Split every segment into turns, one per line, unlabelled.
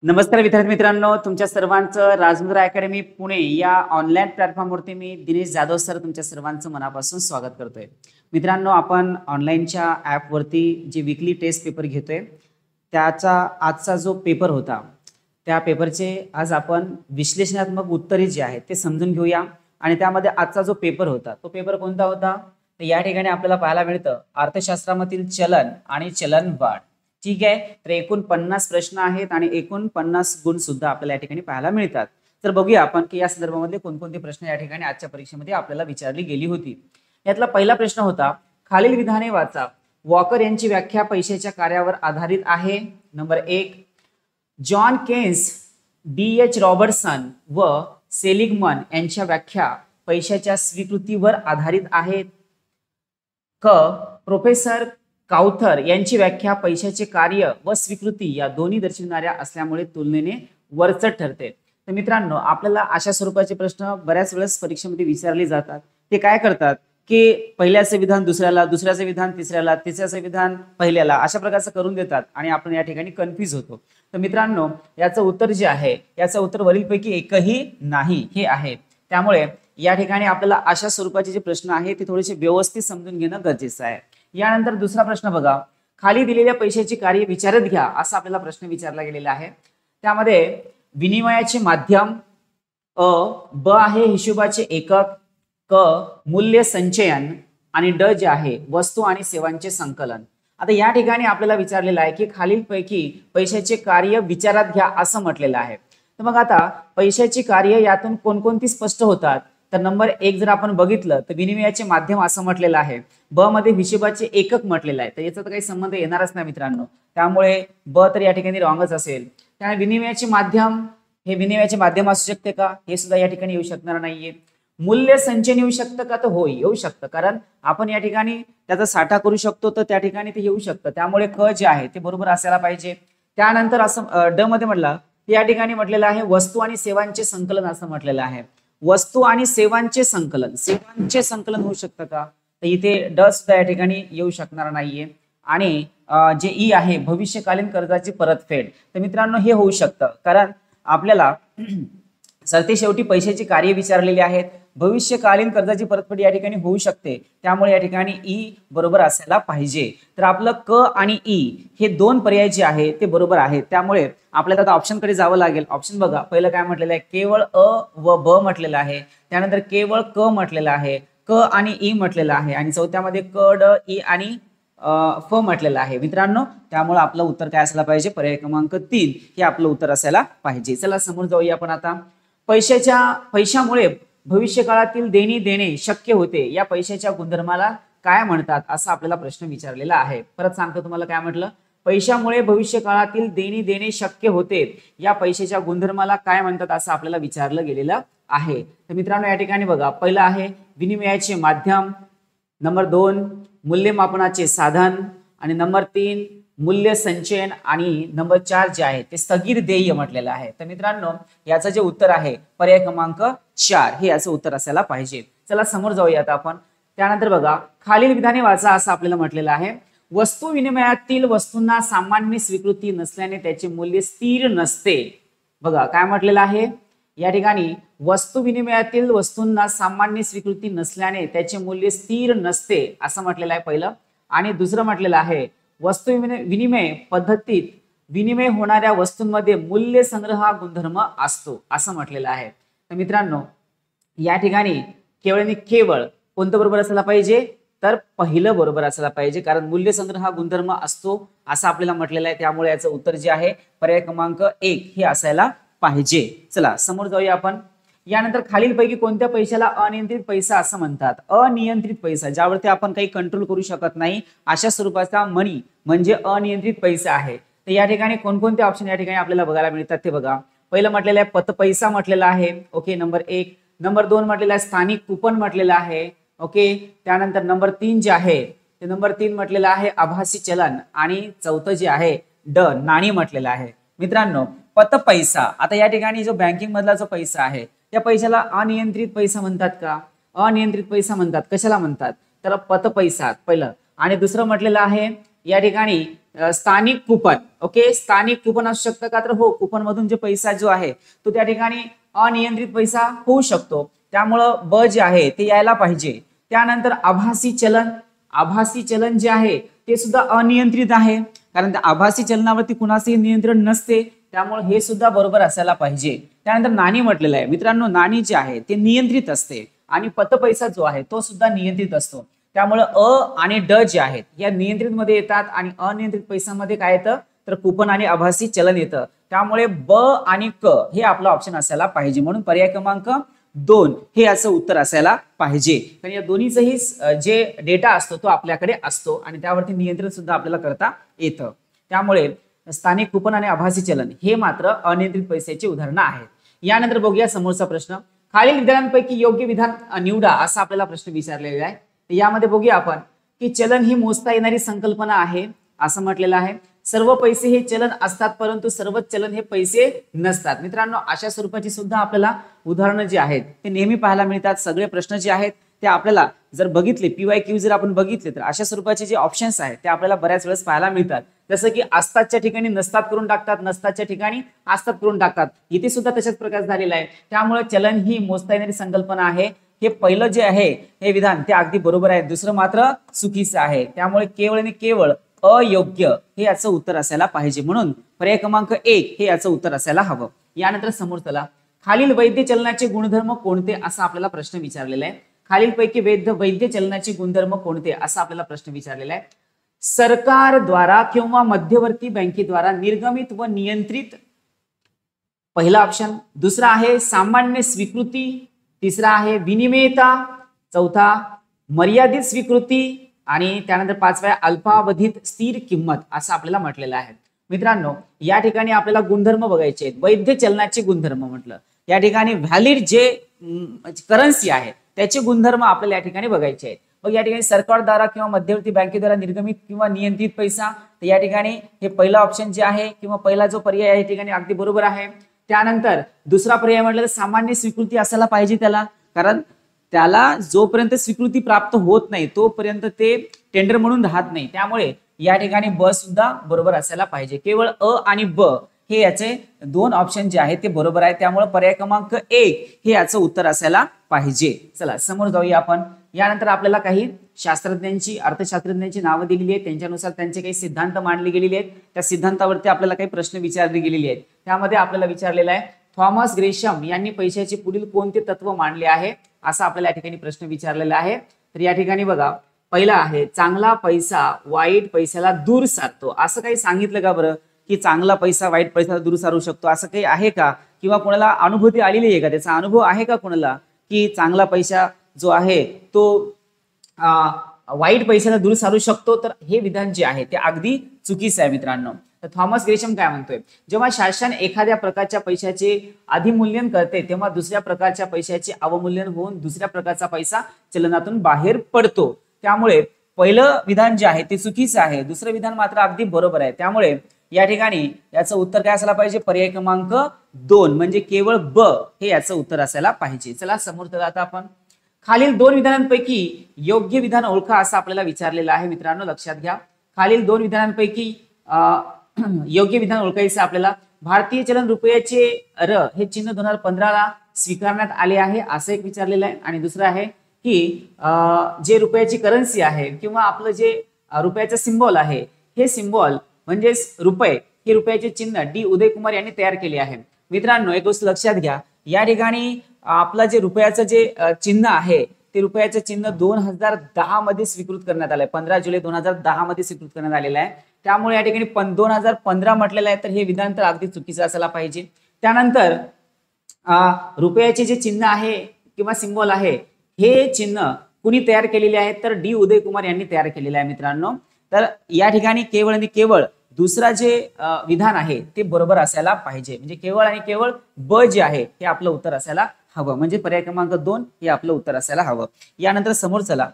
नमस्कार विद्यार्थी मित्रांनो, तुमच्या सर्वांचं राजमुद्रा अकॅडमी पुणे या ऑनलाईन प्लॅटफॉर्मवरती मी दिनेश जाधव सर तुमच्या सर्वांचं मनापासून स्वागत करतोय. मित्रांनो, आपण ऑनलाईनच्या ॲपवरती जे वीकली टेस्ट पेपर घेतोय त्याचा आजचा जो पेपर होता त्या पेपरचे आज आपण विश्लेषणात्मक उत्तरे जे आहेत ते समजून घेऊया. आणि त्यामध्ये आजचा जो पेपर होता तो पेपर कोणता होता तर या ठिकाणी आपल्याला पाहायला मिळतं अर्थशास्त्रामधील चलन आणि चलनवाढ. ठीक आहे, तर एकूण 50 प्रश्न आहेत आणि एकूण 50 गुण सुद्धा आपल्याला या ठिकाणी पाहायला मिळतात. तर बघूया आपण की या संदर्भामध्ये कोणकोणते प्रश्न या ठिकाणी आजच्या परीक्षेमध्ये आपल्याला विचारली गेली होती. यातला पहिला प्रश्न होता, खालील विधाने वाचा. वॉकर यांची व्याख्या पैशाच्या कार्यावर आधारित आहे. Number 1, John Keynes, D.H. Robertson व सेलिगमन यांच्या व्याख्या पैशाच्या स्वीकृतीवर आधारित आहेत. क, प्रोफेसर काउथर यांची व्याख्या पैशाचे कार्य व स्वीकृती या दोन्ही दर्शविणाऱ्या असल्यामुळे तुलनेने वरचढ ठरते. तर मित्रांनो, आपल्याला अशा स्वरूपाचे प्रश्न बऱ्याच वेळेस परीक्षेमध्ये विचारले जातात. ते काय करतात की पहिल्याचे विधान दुसऱ्याला, दुसऱ्याचे विधान तिसऱ्याला, तिसऱ्याचे विधान पहिल्याला, अशा प्रकारचं करून देतात आणि आपण या ठिकाणी कन्फ्यूज होतो. तर मित्रांनो, याचं उत्तर जे आहे याचं उत्तर वरीलपैकी एकही नाही हे आहे. त्यामुळे या ठिकाणी आपल्याला अशा स्वरूपाचे जे प्रश्न आहेत ते थोडेसे व्यवस्थित समजून घेणं गरजेचं आहे. यानंतर दुसरा प्रश्न बघा, खाली दिलेल्या पैशाची कार्य विचारत घ्या असा आपल्याला प्रश्न विचारला गेलेला आहे. त्यामध्ये विनिमयाचे माध्यम, ब आहे हिशोबाचे एकक, क मूल्य संचयन आणि ड जे आहे वस्तू आणि सेवांचे संकलन. आता या ठिकाणी आपल्याला विचारलेलं आहे की खालीलपैकी पैशाचे कार्य विचारात घ्या असं म्हटलेलं आहे. तर मग आता पैशाची कार्य यातून कोणकोणती स्पष्ट होतात तर नंबर 1 जर आपण बघितलं तर विनिमयाचे माध्यम असं म्हटलेलं आहे. ब मध्ये हिशोबाचे एकक म्हटलेलं आहे, तर याचा तर काही संबंध येणारच नाही मित्रांनो. त्यामुळे ब तर या ठिकाणी रॉंगच असेल. त्यामुळे विनिमयाचे माध्यम हे विनिमयाचे माध्यम असू शकते का, हे सुद्धा या ठिकाणी येऊ शकणार नाहीये. मूल्य संचयन येऊ शकतं का तर होय येऊ शकतं, कारण आपण या ठिकाणी त्याचा साठा करू शकतो तर त्या ठिकाणी ते येऊ शकतं. त्यामुळे क जे आहे ते बरोबर असायला पाहिजे. त्यानंतर असं ड मध्ये म्हटलं या ठिकाणी म्हटलेलं आहे वस्तू आणि सेवांचे संकलन असं म्हटलेलं आहे. वस्तू आणि सेवांचे संकलन, सेवांचे संकलन होऊ शकतं का तर इथे ड सुद्धा या ठिकाणी येऊ शकणार नाहीये. आणि जे ई आहे भविष्यकालीन कर्जाची परतफेड, तर मित्रांनो हे होऊ शकतं, कारण आपल्याला सरते शेवटी पैशाची कार्य विचारलेली आहेत. भविष्यकालीन कर्जाची परतफेड या ठिकाणी होऊ शकते, त्यामुळे या ठिकाणी ई बरोबर असायला पाहिजे. तर आपलं क आणि ई हे दोन पर्याय जे आहे ते बरोबर आहेत. त्यामुळे आपल्याला आता ऑप्शन कडे जावं लागेल. ऑप्शन बघा, पहिलं काय म्हटलेलं आहे, केवळ अ व ब म्हटलेलं आहे. त्यानंतर केवळ क म्हटलेलं आहे, क आणि ई म्हटलेलं आहे आणि चौथ्यामध्ये क ड ई आणि फ म्हटलेलं आहे मित्रांनो. त्यामुळे आपलं उत्तर काय असायला पाहिजे, पर्याय क्रमांक 3 हे आपलं उत्तर असायला पाहिजे. चला समोर जाऊया आपण आता. पैशामुळे भविष्यकाळातील देणी देणे शक्य होते, या पैशाच्या गुणधर्माला काय म्हणतात असा आपल्याला प्रश्न विचारलेला आहे. परत सांगतो तुम्हाला काय म्हटलं, पैशामुळे भविष्यकाळातील देणी देणे शक्य होते, या पैशाच्या गुणधर्माला काय म्हणतात असं आपल्याला विचारलं गेलेलं आहे. तर मित्रांनो या ठिकाणी बघा, पहिलं आहे विनिमयाचे माध्यम, नंबर 2 मूल्यमापनाचे साधन आणि नंबर 3 मूल्य संचयन आणि नंबर 4 जे आहे ते स्थगित देय म्हटलेलं आहे. तर मित्रांनो याचं जे उत्तर आहे पर्याय क्रमांक 4 हे याचं उत्तर असायला पाहिजे. चला समोर जाऊया आता आपण. त्यानंतर बघा, खालील विधाने वाचा असं आपल्याला म्हटलेलं आहे. वस्तू विनिमयातील वस्तूंना सामान्य स्वीकृती नसल्याने त्याचे मूल्य स्थिर नसते. बघा काय म्हटलेलं आहे या ठिकाणी, वस्तू विनिमयातील वस्तूंना सामान्य स्वीकृती नसल्याने त्याचे मूल्य स्थिर नसते असं म्हटलेलं आहे पहिलं. आणि दुसरं म्हटलेलं आहे वस्तू विनिमय पद्धतीत विनिमय होणाऱ्या वस्तूंमध्ये मूल्य संग्रह हा गुणधर्म असतो असं म्हटलेलं आहे. तर मित्रांनो या ठिकाणी केवळ आणि केवळ कोणतं बरोबर असायला पाहिजे तर पहिलं बरोबर असायला पाहिजे, कारण मूल्य संग्रह हा गुणधर्म असतो असं आपल्याला म्हटलेलं आहे. त्यामुळे याचं उत्तर जे आहे पर्याय क्रमांक 1 हे असायला पाहिजे. चला समोर जाऊया आपण. यानंतर खालीलपैकी कोणत्या पैशाला अनियंत्रित पैसा असं म्हणतात. अनियंत्रित पैसा, ज्यावरती आपण काही कंट्रोल करू शकत नाही अशा स्वरूपाचा मनी म्हणजे अनियंत्रित पैसा आहे. तर या ठिकाणी कोणकोणते ऑप्शन या ठिकाणी आपल्याला बघायला मिळतात ते बघा. पहिलं म्हटलेलं आहे पत पैसा म्हटलेला आहे, ओके, नंबर 1. नंबर 2 म्हटलेला आहे स्थानिक कुपन म्हटलेलं आहे, ओके. त्यानंतर नंबर 3 जे आहे ते नंबर 3 म्हटलेलं आहे आभासी चलन आणि चौथं जे आहे ड नाणी म्हटलेलं आहे. मित्रांनो पत पैसा, आता या ठिकाणी जो बँकिंग मधला जो पैसा आहे त्या पैशाला अनियंत्रित पैसा म्हणतात का, अनियंत्रित पैसा म्हणतात. कशाला म्हणतात तर पत पैसा पहिलं. आणि दुसरं म्हटलेलं आहे या ठिकाणी स्थानिक कुपन. ओके, स्थानिक कुपन असू शकतं का? तर हो, कुपन मधून जे पैसा जो आहे तो त्या ठिकाणी अनियंत्रित पैसा होऊ शकतो, त्यामुळं ब जे आहे ते यायला पाहिजे. त्यानंतर आभासी चलन. आभासी चलन जे आहे ते सुद्धा अनियंत्रित आहे, कारण त्या आभासी चलनावरती कुणाचंही नियंत्रण नसते, त्यामुळे हे सुद्धा बरोबर असायला पाहिजे. त्यानंतर नाणी म्हटलेलं आहे मित्रांनो, नाणी जे आहे ते नियंत्रित असते आणि पतपैसा जो आहे तो सुद्धा नियंत्रित असतो. त्यामुळे अ आणि ड जे आहेत या नियंत्रित मध्ये येतात आणि अनियंत्रित पैशामध्ये काय येतं? तर कुपन आणि आभासी चलन येतं. त्यामुळे ब आणि क हे आपलं ऑप्शन असायला पाहिजे. म्हणून पर्याय क्रमांक 2 हे याचं उत्तर असायला पाहिजे. कारण या दोन्हीचंही जे डेटा असतो तो आपल्याकडे असतो आणि त्यावरती नियंत्रण सुद्धा आपल्याला करता येतं. त्यामुळे स्थानिक कुपन आणि आभासी चलन हे मात्र अनियंत्रित पैशाची उदाहरणं आहेत. यानंतर बघूया समोरचा प्रश्न. खालील विधानांपैकी योग्य विधान निवडा असा आपल्याला प्रश्न विचारलेला आहे. यामध्ये बघूया आपण की चलन ही मोजता येणारी संकल्पना आहे असं म्हटलेलं आहे. सर्व पैसे हे चलन असतात परंतु सर्वच चलन हे पैसे नसतात. मित्रांनो, अशा स्वरूपाची सुद्धा आपल्याला उदाहरणं जी आहेत ते नेहमी पाहायला मिळतात. सगळे प्रश्न जे आहेत ते आपल्याला जर बघितले, PYQ जर आपण बघितले तर अशा स्वरूपाचे जे ऑप्शन्स आहेत ते आपल्याला बऱ्याच वेळेस पाहायला मिळतात. जसं की असतातच्या ठिकाणी नसतात करून टाकतात, नसतातच्या ठिकाणी असतात करून टाकतात. इथे सुद्धा तशाच प्रकार झालेला आहे. त्यामुळे चलन ही मोजता येणारी संकल्पना आहे. हे पहिलं जे आहे हे विधान ते अगदी बरोबर आहे, दुसरं मात्र चुकीचं आहे. त्यामुळे केवळ आणि केवळ अयोग्य हे याचं उत्तर असायला पाहिजे. म्हणून पर्याय क्रमांक 1 हे याचं उत्तर असायला हवं. यानंतर समोर चला, खालील वैध चलनाचे गुणधर्म कोणते असा आपल्याला प्रश्न विचारलेला आहे. खालीलपैकी वैध चलनाचे गुणधर्म कोणते असा आपल्याला प्रश्न विचारलेला आहे. सरकारद्वारा किंवा मध्यवर्ती बँकेद्वारा निर्गमित व नियंत्रित, पहिला ऑप्शन. दुसरा आहे सामान्य स्वीकृती, तिसरा आहे विनिमयता, चौथा मर्यादित स्वीकृती आणि त्यानंतर पाचवा अल्पावधीत स्थिर किंमत असं आपल्याला म्हटलेलं आहे. मित्रांनो, या ठिकाणी आपल्याला गुणधर्म बघायचे आहेत. वैध चलनाचे गुणधर्म म्हटलं या ठिकाणी व्हॅलिड जे करन्सी आहे त्याचे गुणधर्म आपल्याला या ठिकाणी बघायचे आहेत. मग या ठिकाणी सरकारद्वारा किंवा मध्यवर्ती बँकेद्वारा निर्गमित किंवा नियंत्रित पैसा, तर या ठिकाणी हे पहिला ऑप्शन जे आहे किंवा पहिला जो पर्याय आहे या ठिकाणी अगदी बरोबर आहे. त्यानंतर दुसरा पर्याय म्हटलं तर सामान्य स्वीकृती असायला पाहिजे त्याला, कारण त्याला जोपर्यंत स्वीकृती प्राप्त होत नाही तोपर्यंत ते टेंडर म्हणून राहत नाही. त्यामुळे या ठिकाणी ब सुद्धा बरोबर असायला पाहिजे. केवळ अ आणि ब हे याचे दोन ऑप्शन जे आहेत ते बरोबर आहे. त्यामुळे पर्याय क्रमांक 1 हे याचं उत्तर असायला पाहिजे. चला समोर जाऊया आपण. यानंतर आपल्याला काही शास्त्रज्ञांची, अर्थशास्त्रज्ञांची नावं दिलेली आहेत, त्यांच्यानुसार त्यांचे काही सिद्धांत मांडले गेलेले आहेत. त्या सिद्धांतावरती आपल्याला काही प्रश्न विचारले गेलेले आहेत. त्यामध्ये आपल्याला विचारलेला आहे थॉमस ग्रेशम यांनी पैशाचे पुढील कोणते तत्व मांडले आहे असा आपल्याला या ठिकाणी प्रश्न विचारलेला आहे. तर या ठिकाणी बघा, पहिला आहे चांगला पैसा वाईट पैशाला दूर सारतो. असं काही सांगितलं का बरं की चांगला पैसा वाईट पैसा दूर सारू शकतो? असं काही आहे का? किंवा कोणाला अनुभूती आलेली आहे का? त्याचा अनुभव आहे का कोणाला की चांगला पैसा जो आहे तो वाईट पैशाला दूर सारू शकतो? तर हे विधान जे आहे ते अगदी चुकीचं आहे मित्रांनो. तर थॉमस ग्रेशम काय म्हणतोय, जेव्हा शासन एखाद्या प्रकारच्या पैशाचे अधिमूल्यन करते तेव्हा दुसऱ्या प्रकारच्या पैशाचे अवमूल्यन होऊन दुसऱ्या प्रकारचा पैसा चलनातून बाहेर पडतो. त्यामुळे पहिलं विधान जे आहे ते चुकीचं आहे, दुसरं विधान मात्र अगदी बरोबर आहे. त्यामुळे या ठिकाणी याचं उत्तर काय असायला पाहिजे? पर्याय क्रमांक 2 म्हणजे केवळ ब हे याचं उत्तर असायला पाहिजे. चला समोर तर आता आपण खालील दोन विधानांपैकी योग्य विधान ओळखा असं आपल्याला विचारलेलं आहे. मित्रांनो लक्षात घ्या, खालील दोन विधानांपैकी योग्य विधान ओळखायचं आपल्याला. भारतीय चलन रुपयाचे र हे चिन्ह 2015 ला स्वीकारण्यात आले आहे असं एक विचारलेलं आहे. आणि दुसरं आहे की जे रुपयाची करन्सी आहे किंवा आपलं जे रुपयाचं सिम्बॉल आहे हे सिम्बॉल म्हणजे रुपये हे रुपयाचे चिन्ह डी उदयकुमार यांनी तयार केले आहे. मित्रांनो एक गोष्ट लक्षात घ्या, या ठिकाणी आपलं जे रुपयाचं जे चिन्ह आहे ते रुपयाचं चिन्ह 2010 मध्ये स्वीकृत करण्यात आलंय. 15 जुलै 2010 मध्ये स्वीकृत करण्यात आलेलं आहे. त्यामुळे या ठिकाणी 2015 म्हटलेलं आहे, तर हे विधान तर अगदी चुकीचं असायला पाहिजे. त्यानंतर रुपयाचे जे चिन्ह आहे किंवा सिम्बॉल आहे हे चिन्ह कुणी तयार केलेले आहे? तर डी उदयकुमार यांनी तयार केलेले आहे मित्रांनो. तर या ठिकाणी केवळ आणि केवळ दुसरा जे विधान आहे ते बरोबर असायला पाहिजे. म्हणजे केवळ आणि केवळ ब जे आहे हे आपलं उत्तर असायला हवं. म्हणजे पर्याय क्रमांक 2 हे आपलं उत्तर असायला हवं. यानंतर समोर चला,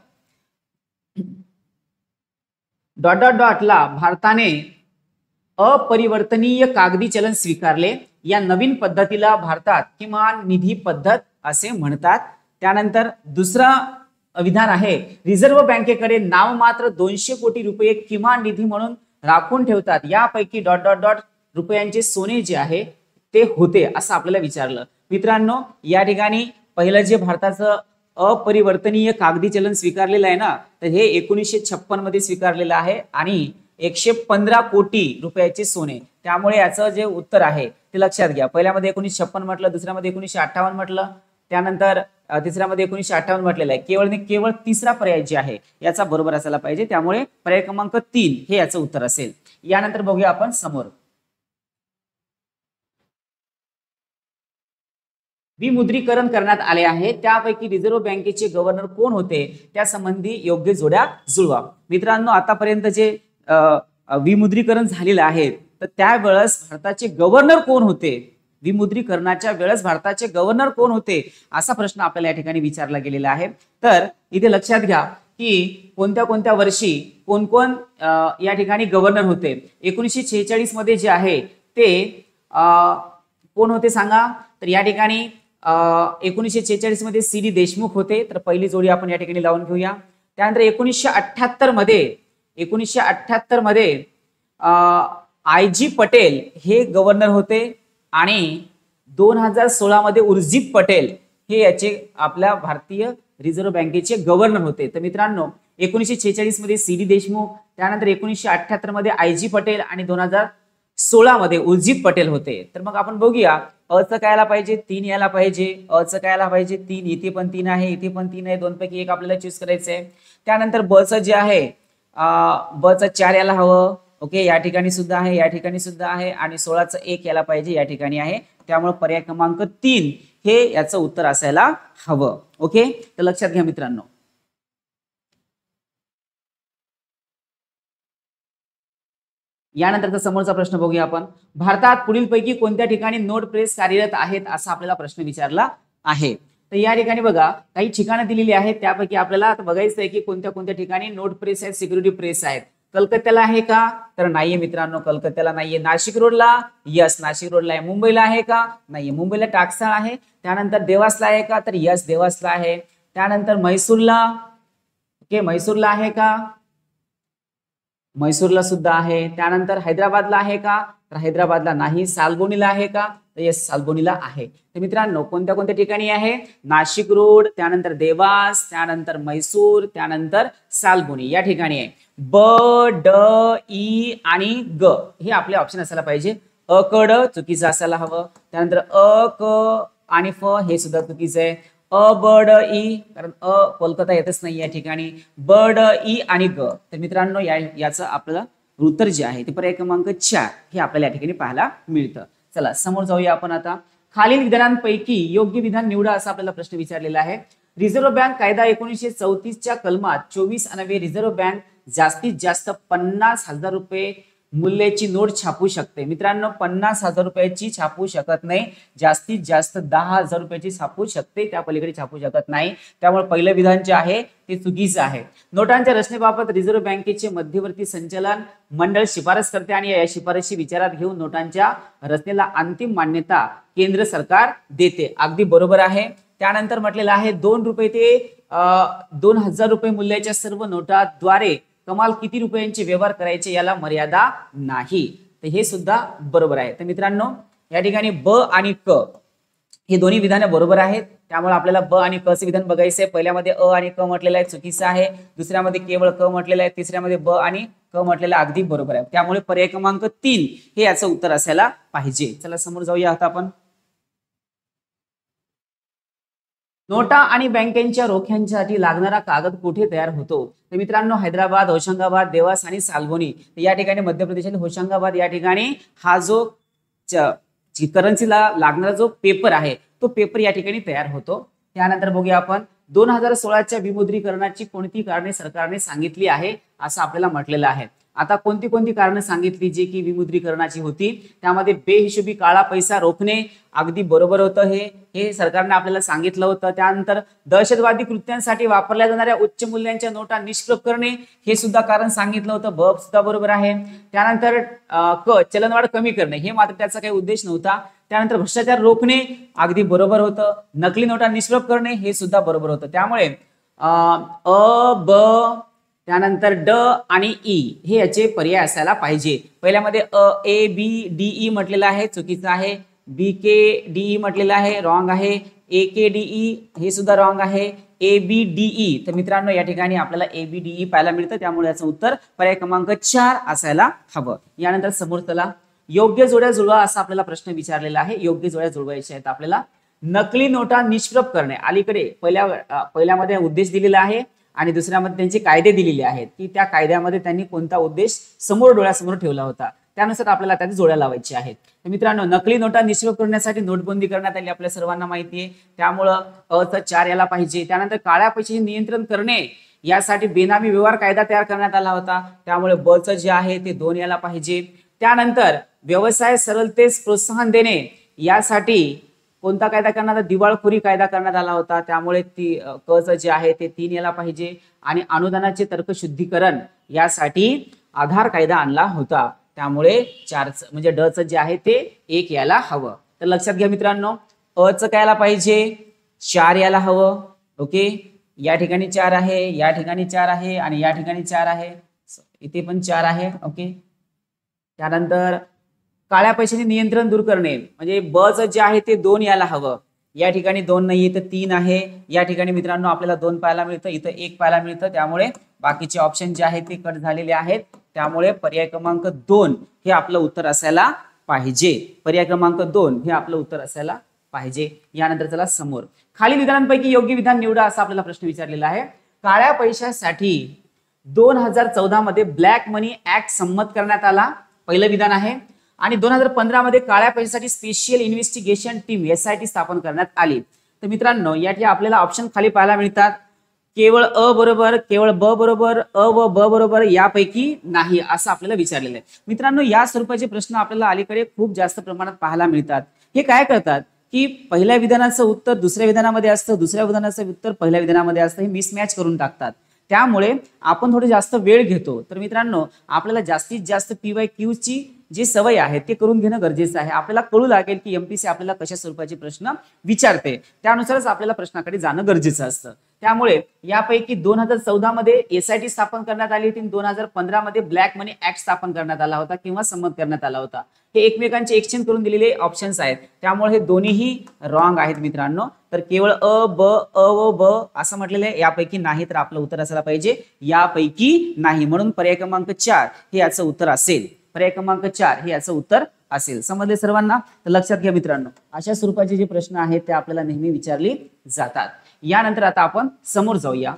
डॉट डॉट डॉट ला भारताने अपरिवर्तनीय कागदी चलन स्वीकारले. या नवीन पद्धतीला भारतात किमान निधी पद्धत असे म्हणतात. त्यानंतर दुसरा विधान आहे रिझर्व्ह बँकेकडे नाममात्र 200 कोटी रुपये किमान निधी म्हणून राखून ठेवतात यापैकी डॉट डॉट डॉट रुपयांचे सोने जे आहे ते होते असं आपल्याला विचारलं. मित्रांनो या ठिकाणी पहिलं जे भारताचं अपरिवर्तनीय कागदी चलन स्वीकारलेलं आहे ना, तर हे 1956 मध्ये स्वीकारलेलं आहे आणि 115 कोटी रुपयाचे सोने. त्यामुळे याचं जे उत्तर आहे ते लक्षात घ्या. पहिल्यामध्ये 1956 म्हटलं, दुसऱ्यामध्ये 1958 म्हटलं, त्यानंतर तिसऱ्यामध्ये 1958 म्हटलेलं आहे. केवळ तिसरा पर्याय जे आहे याचा बरोबर असायला पाहिजे. त्यामुळे पर्याय क्रमांक 3 हे याचं उत्तर असेल. यानंतर बघूया आपण समोर. विमुद्रीकरण करण्यात आले आहे त्यापैकी रिझर्व्ह बँकेचे गव्हर्नर कोण होते त्या संबंधी योग्य जोड्या जुळवा. मित्रांनो आतापर्यंत जे विमुद्रीकरण झालेलं आहे तर त्यावेळेस भारताचे गव्हर्नर कोण होते, विमुद्रीकरणाच्या वेळेस भारताचे गव्हर्नर कोण होते असा प्रश्न आपल्याला या ठिकाणी विचारला गेलेला आहे. तर इथे लक्षात घ्या की कोणत्या कोणत्या वर्षी कोण कोण या ठिकाणी गव्हर्नर होते. 1946 मध्ये जे आहे ते कोण होते सांगा. तर या ठिकाणी 1946 मध्ये सी.डी. देशमुख होते. तर पहिली जोडी आपण या ठिकाणी लावून घेऊया. त्यानंतर 1978 मध्ये आय.जी. पटेल हे गव्हर्नर होते आणि 2016 मध्ये उर्जित पटेल हे याचे आपल्या भारतीय रिझर्व्ह बँकेचे गव्हर्नर होते. तर मित्रांनो 1946 मध्ये सी.डी. देशमुख, त्यानंतर 1978 मध्ये आय.जी. पटेल आणि 2016 मध्ये उर्जित पटेल होते. तर मग आपण बघूया अचं काय यायला पाहिजे, 3 यायला पाहिजे. अचं काय यायला पाहिजे 3, इथे पण 3 आहे, इथे पण 3 आहे. 2 पैकी 1 आपल्याला चूज करायचं आहे. त्यानंतर बचं जे आहे बचं 4 यायला हवं. ओके या ठिकाणी सुद्धा आहे, या ठिकाणी सुद्धा आहे आणि 16चं 1 यायला पाहिजे, या ठिकाणी आहे. त्यामुळे पर्याय क्रमांक 3 हे याचं उत्तर असायला हवं. ओके तर लक्षात घ्या मित्रांनो. यानंतरचा समोरचा प्रश्न बघूया आपण. भारतात पुढीलपैकी कोणत्या ठिकाणी नोट प्रेस कार्यरत आहेत असा आपल्याला प्रश्न विचारला आहे. तर या ठिकाणी बघा काही ठिकाणं दिलेली आहेत त्यापैकी आपल्याला आता बघायचं आहे की कोणत्या कोणत्या ठिकाणी नोट प्रेस आहेत, सिक्युरिटी प्रेस आहेत. कलकत्त्याला आहे का, तर नाहीये मित्रांनो, कलकत्त्याला नाहीये. नाशिक रोडला, यस नाशिक रोडला आहे. मुंबईला आहे का, नाहीये. मुंबईला टाकसाळ आहे. त्यानंतर देवासला आहे का, तर यस देवासला आहे. त्यानंतर म्हैसूरला, ओके म्हैसूरला आहे का, म्हैसूरला सुद्धा आहे. त्यानंतर हैदराबादला आहे का, तर हैदराबादला नाही. सालबोनीला आहे का, तर येस सालबोनीला आहे. तर मित्रांनो कोणत्या कोणत्या ठिकाणी आहे, नाशिक रोड, त्यानंतर देवास, त्यानंतर म्हैसूर, त्यानंतर सालबोनी या ठिकाणी आहे. ब, ड, ई आणि ग हे आपले ऑप्शन असायला पाहिजे. अ क ड चुकीचं असायला हवं. त्यानंतर अ क आणि फ हे सुद्धा चुकीचं आहे. अ ब ड ई कारण कोलकाता येतच नाही या ठिकाणी. ब ड ई आणि ग. तर मित्रांनो याचं आपल्याला उत्तर जे आहे ते पर्याय क्रमांक 4 हे आपल्याला या ठिकाणी पाहायला मिळतं. चला समोर जाऊया आपण आता. खालील विधानांपैकी योग्य विधान निवडा असा आपल्याला प्रश्न विचारलेला आहे. रिझर्व्ह बँक कायदा 1934च्या कलमात 24 अन्वये रिझर्व्ह बँक जास्तीत जास्त 50,000 रुपये मूल्याची नोट छापू शकते. मित्रांनो 50,000 रुपयाची छापू शकत नाही, जास्तीत जास्त 10,000 रुपयाची छापू शकते, त्या पलीकडे छापू शकत नाही. त्यामुळे पहिलं विधान जे आहे ते चुकीचं आहे. नोटांच्या रचनेबाबत रिझर्व्ह बँकेचे मध्यवर्ती संचालन मंडळ शिफारस करते आणि या शिफारशी विचारात घेऊन नोटांच्या रचनेला अंतिम मान्यता केंद्र सरकार देते. अगदी बरोबर आहे. त्यानंतर म्हटलेलं आहे 2 रुपये ते 2,000 रुपये मूल्याच्या सर्व नोटाद्वारे कमाल किती रुपयांचे व्यवहार करायचे याला मर्यादा नाही. तर हे सुद्धा बरोबर आहे. तर मित्रांनो या ठिकाणी ब आणि क हे दोन्ही विधाने बरोबर आहेत. त्यामुळे आपल्याला ब आणि क चे विधान बघायचे आहे. पहिल्यामध्ये अ आणि क म्हटलेलं आहे चुकीचं आहे. दुसऱ्यामध्ये केवळ क म्हटलेलं आहे. तिसऱ्यामध्ये ब आणि क म्हटलेलं अगदी बरोबर आहे. त्यामुळे पर्याय क्रमांक 3 हे याचं उत्तर असायला पाहिजे. चला समोर जाऊया आता आपण. नोटा आणि बँकेच्या रोख्यांसाठी लागणारा कागद कुठे तयार होतो. तर मित्रांनो हैदराबाद, होशंगाबाद, देवास आणि सालबोनी या ठिकाणी मध्य प्रदेशातील होशंगाबाद या ठिकाणी हा जो करन्सीला लागणारा जो पेपर आहे तो पेपर या ठिकाणी तयार होतो. त्यानंतर बघूया आपण 2016च्या विमुद्रीकरणाची कोणती कारणे सरकारने सांगितली आहे असं आपल्याला म्हटलेलं आहे. आता कोणती कोणती कारणं सांगितली जी की विमुद्रीकरणाची होती. त्यामध्ये बेहिशोबी काळा पैसा रोखणे अगदी बरोबर होतं, हे सरकारने आपल्याला सांगितलं होतं. त्यानंतर दहशतवादी कृत्यांसाठी वापरल्या जाणाऱ्या उच्च मूल्यांच्या नोटा निष्प्रभ करणे हे सुद्धा कारण सांगितलं होतं. ब सुद्धा बरोबर आहे. त्यानंतर क चलनवाढ कमी करणे हे मात्र त्याचा काही उद्देश नव्हता. त्यानंतर भ्रष्टाचार रोखणे अगदी बरोबर होतं. नकली नोटा निष्प्रभ करणे हे सुद्धा बरोबर होतं. त्यामुळे अ ब त्यानंतर ड आणि ई हे याचे पर्याय असायला पाहिजे. पहिल्यामध्ये ए बी डी ई म्हटलेलं आहे, चुकीचं आहे. बी के डी ई म्हटलेलं आहे, रॉंग आहे. ए के डी ई हे सुद्धा रॉंग आहे. ए बी डी ई, तर मित्रांनो या ठिकाणी आपल्याला ए बी डी ई पाहायला मिळतं, त्यामुळे याचं उत्तर पर्याय क्रमांक 4 असायला हवं. यानंतर समोर चला, योग्य जोड्या जुळवा असा आपल्याला प्रश्न विचारलेला आहे. योग्य जोड्या जुळवायच्या आहेत आपल्याला. नकली नोटा निष्प्रभ करणे, अलीकडे पहिल्यामध्ये उद्देश दिलेला आहे आणि दुसऱ्यामध्ये त्यांचे कायदे दिलेले आहेत की त्या कायद्यामध्ये त्यांनी कोणता उद्देश समोर डोळ्यासमोर ठेवला होता, त्यानुसार आपल्याला त्याची जोड्या लावायची आहेत. तर मित्रांनो नकली नोटा निष्प्रभ करण्यासाठी नोटबंदी करण्यात आली, आपल्या सर्वांना माहिती आहे, त्यामुळं अ 4 याला पाहिजे. त्यानंतर काळ्या पैशाचे नियंत्रण करणे यासाठी बेनामी व्यवहार कायदा तयार करण्यात आला होता, त्यामुळे ब चं जे आहे ते 2 याला पाहिजे. त्यानंतर व्यवसाय सरलतेस प्रोत्साहन देणे यासाठी कोणता कायदा करण्यात आला, दिवाळखोरी कायदा करण्यात आला होता, त्यामुळे क चं जे आहे ते 3 याला पाहिजे. आणि अनुदानाचे तर्कशुद्धीकरण यासाठी आधार कायदा आणला होता, त्यामुळे 4 म्हणजे ड चं जे आहे ते 1 याला हवं. तर लक्षात घ्या मित्रांनो, अ चं काय याला पाहिजे, 4 याला हवं. ओके, या ठिकाणी 4 आहे, या ठिकाणी 4 आहे आणि या ठिकाणी 4 आहे, इथे पण 4 आहे. ओके, त्यानंतर काळ्या पैशाचे नियंत्रण दूर करणे म्हणजे ब चं जे आहे ते 2 याला हवं. या ठिकाणी 2 नाहीये तर 3 आहे. या ठिकाणी मित्रांनो आपल्याला 2 पाहायला मिळतं, इथं 1 पाहायला मिळतं, त्यामुळे बाकीचे ऑप्शन जे आहेत ते कट झालेले आहेत. त्यामुळे पर्याय क्रमांक 2 हे आपलं उत्तर असायला पाहिजे. पर्याय क्रमांक 2 हे आपलं उत्तर असायला पाहिजे. यानंतर चला समोर, खालील विधानांपैकी योग्य विधान निवडा असा आपल्याला प्रश्न विचारलेला आहे. काळ्या पैशासाठी 2014 मध्ये ब्लॅक मनी ऍक्ट संमत करण्यात आला, पहिलं विधान आहे. आणि 2015 मध्ये काळ्या पैशासाठी स्पेशल इन्व्हेस्टिगेशन टीम SIT स्थापन करण्यात आली. तर मित्रांनो याठी आपल्याला ऑप्शन खाली पाहायला मिळतात, केवळ अ बरोबर, केवळ ब बरोबर, अ व ब बरोबर, यापैकी नाही असं आपल्याला विचारलेलं आहे. मित्रांनो या स्वरूपाचे प्रश्न आपल्याला अलीकडे खूप जास्त प्रमाणात पाहायला मिळतात. हे काय करतात की पहिल्या विधानाचं उत्तर दुसऱ्या विधानामध्ये असतं, दुसऱ्या विधानाचं उत्तर पहिल्या विधानामध्ये असतं, हे मिसमॅच करून टाकतात. त्यामुळे आपण थोडे जास्त वेळ घेतो. तर मित्रांनो आपल्याला जास्तीत जास्त PYQ ची जी सवय आहे ते करून घेणं गरजेचं आहे. आपल्याला कळू लागेल की MPSC आपल्याला कशा स्वरूपाचे प्रश्न विचारते, त्यानुसारच आपल्याला प्रश्नाकडे जाणं गरजेचं असतं. त्यामुळे यापैकी 2014 मध्ये SIT स्थापन करण्यात आली होती, 2015 मध्ये ब्लॅक मनी ऍक्ट स्थापन करण्यात आला होता किंवा संमत करण्यात आला होता. हे एकमेकांचे एक्सचेंज करून दिलेले ऑप्शन्स आहेत, त्यामुळे हे दोन्हीही रॉंग आहेत मित्रांनो. तर केवळ अ व ब असं म्हटलेलं आहे, यापैकी नाही, तर आपलं उत्तर असायला पाहिजे यापैकी नाही. म्हणून पर्याय क्रमांक 4 हे याचं उत्तर असेल. पर्याय क्रमांक 4 हे याचं उत्तर असेल. समजले सर्वांना? तर लक्षात घ्या मित्रांनो, अशा स्वरूपाचे जे प्रश्न आहेत ते आपल्याला नेहमी विचारले जातात. यानंतर आता आपण समोर जाऊया.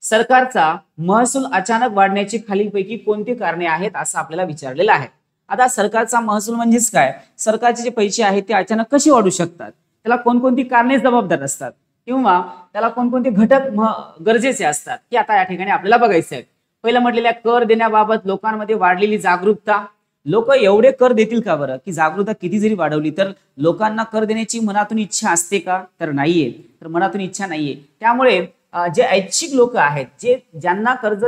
सरकारचा महसूल अचानक वाढण्याची खालीलपैकी कोणती कारणे आहेत असं आपल्याला विचारलेलं आहे. आता सरकारचा महसूल म्हणजेच काय, सरकारचे जे पैसे आहेत ते अचानक कसे वाढू शकतात, त्याला कोणकोणती कारणे जबाबदार असतात किंवा त्याला कोणकोणते घटक गरजेचे असतात हे आता या ठिकाणी आपल्याला बघायचं आहे. पहिलं म्हटलेल्या कर देण्याबाबत लोकांमध्ये वाढलेली जागरूकता. लोक एवढे कर देतील का बरं, की जागरूकता किती जरी वाढवली तर लोकांना कर देण्याची मनातून इच्छा असते का, तर नाहीये. तर मनातून इच्छा नाहीये. त्यामुळे जे ऐच्छिक लोक आहेत, ज्यांना कर्ज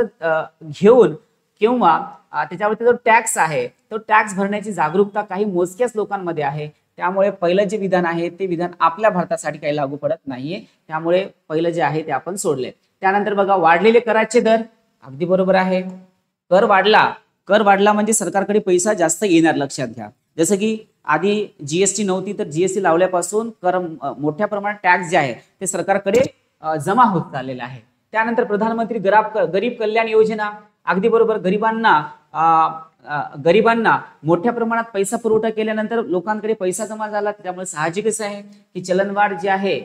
घेऊन किंवा त्याच्यावरती जो टॅक्स आहे तो टॅक्स भरण्याची जागरूकता काही मोजक्याच लोकांमध्ये आहे. त्यामुळे पहिलं जे विधान आहे ते विधान आपल्या भारतासाठी काही लागू पडत नाहीये, त्यामुळे पहिलं जे आहे ते आपण सोडले. त्यानंतर बघा, वाढलेले कराचे दर, अगदी बरोबर आहे. कर वाढला म्हणजे सरकारकडे पैसा जास्त येणार, लक्षात घ्या. जसं की आधी GST नव्हती, तर GST लावल्यापासून कर मोठ्या प्रमाणात टॅक्स जे आहे ते सरकारकडे जमा होत चाललेला आहे. त्यानंतर प्रधानमंत्री गरीब कल्याण योजना, अगदी बरोबर. गरिबांना मोठ्या प्रमाणात पैसा पुरवठा केल्यानंतर लोकांकडे पैसा जमा झाला, त्यामुळे साहजिकच आहे की चलनवाढ जी आहे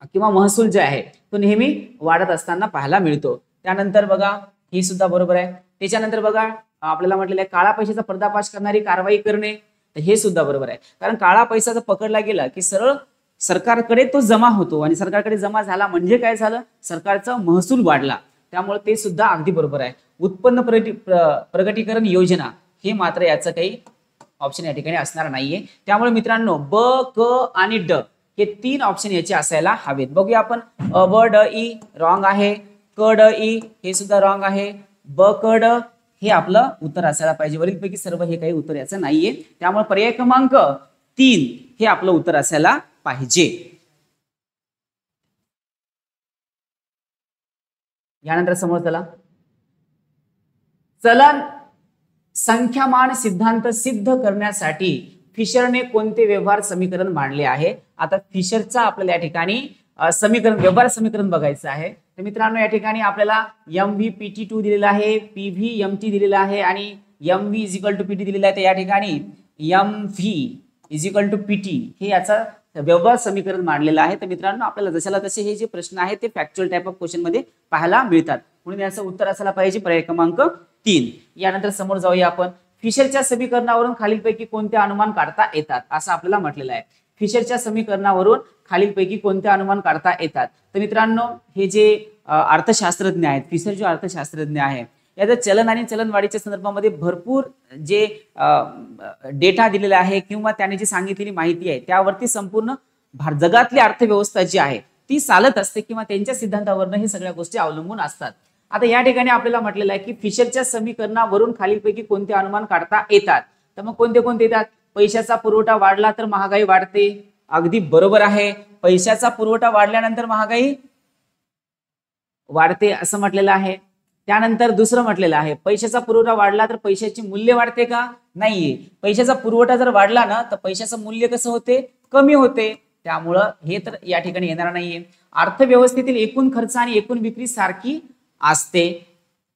किंवा महसूल जे आहे तो नेहमी वाढत असताना पाहायला मिळतो. त्यानंतर बघा, ही सुद्धा बरोबर आहे. त्याच्यानंतर बघा, आपल्याला म्हटलेलं आहे काळा पैशाचा पर्दाफाश करणारी कारवाई करणे, तर हे सुद्धा बरोबर आहे. कारण काळा पैसा जर पकडला गेला की सरळ सरकारकडे तो जमा होतो आणि सरकारकडे जमा झाला म्हणजे काय झालं, सरकारचा महसूल वाढला, त्यामुळे ते सुद्धा अगदी बरोबर आहे. उत्पन्न प्रगटीकरण योजना, हे मात्र याचं काही ऑप्शन या ठिकाणी असणार नाहीये. त्यामुळे मित्रांनो ब, क आणि ड हे 3 ऑप्शन याचे असायला हवेत. बघूया आपण. अ ब ड ई रॉंग आहे, क ड ई हे सुद्धा रॉंग आहे, ब क ड हे आपलं उत्तर असायला पाहिजे. वरीलपैकी सर्व हे काही उत्तर याचं नाहीये, त्यामुळे पर्याय क्रमांक 3 हे आपलं उत्तर असायला पाहिजे. यानंतर समोर चला, चलन संख्यामान सिद्धांत सिद्ध करण्यासाठी फिशरने कोणते व्यवहार समीकरण मांडले आहे? आता फिशरचा आपल्याला या ठिकाणी समीकरण, व्यवहार समीकरण बघायचं आहे. तर मित्रांनो या ठिकाणी आपल्याला MVPT2 दिलेला आहे, PVMT दिलेला आहे आणि MV = PT दिलेला आहे. तर या ठिकाणी MV = PT हे याचा व्यवहार समीकरण मांडलेलं आहे. तर मित्रांनो आपल्याला जशाला तसे हे जे प्रश्न आहेत ते फॅक्च्युअल टाइप ऑफ क्वेश्चन मध्ये पाहायला मिळतात, म्हणून याचं उत्तर असायला पाहिजे पर्याय क्रमांक 3. यानंतर समोर जाऊया आपण. फिशरच्या समीकरणावरून खालीलपैकी कोणते अनुमान काढता येतात असं आपल्याला म्हटलेलं आहे. फिशरच्या समीकरणावरून खालीलपैकी कोणते अनुमान काढता येतात? तर मित्रांनो हे जे अर्थशास्त्रज्ञ आहेत, फिशर जो अर्थशास्त्रज्ञ आहे, याचं चलन आणि चलनवाढीच्या संदर्भामध्ये भरपूर जे डेटा दिलेला आहे किंवा त्याने जी सांगितलेली माहिती आहे त्यावरती संपूर्ण जगातली अर्थव्यवस्था जी आहे ती चालत असते किंवा त्यांच्या सिद्धांतावरनं हे सगळ्या गोष्टी अवलंबून असतात. आता या ठिकाणी आपल्याला म्हटलेलं आहे की फिशरच्या समीकरणावरून खालीलपैकी कोणते अनुमान काढता येतात? तर मग कोणते कोणते येतात? पैशाचा पुरवठा वाढला तर महागाई वाढते, अगदी बरोबर आहे. पैशाचा पुरवठा वाढल्यानंतर महागाई वाढते असं म्हटलेलं आहे. त्यानंतर दुसरं म्हटलेलं आहे पैशाचा पुरवठा वाढला तर पैशाचे मूल्य वाढते का? नाहीये. पैशाचा पुरवठा जर वाढला ना तर पैशाचं मूल्य कसं होते? कमी होते. त्यामुळं हे तर या ठिकाणी येणार नाहीये. अर्थव्यवस्थेतील एकूण खर्च आणि एकूण विक्री सारखी असते,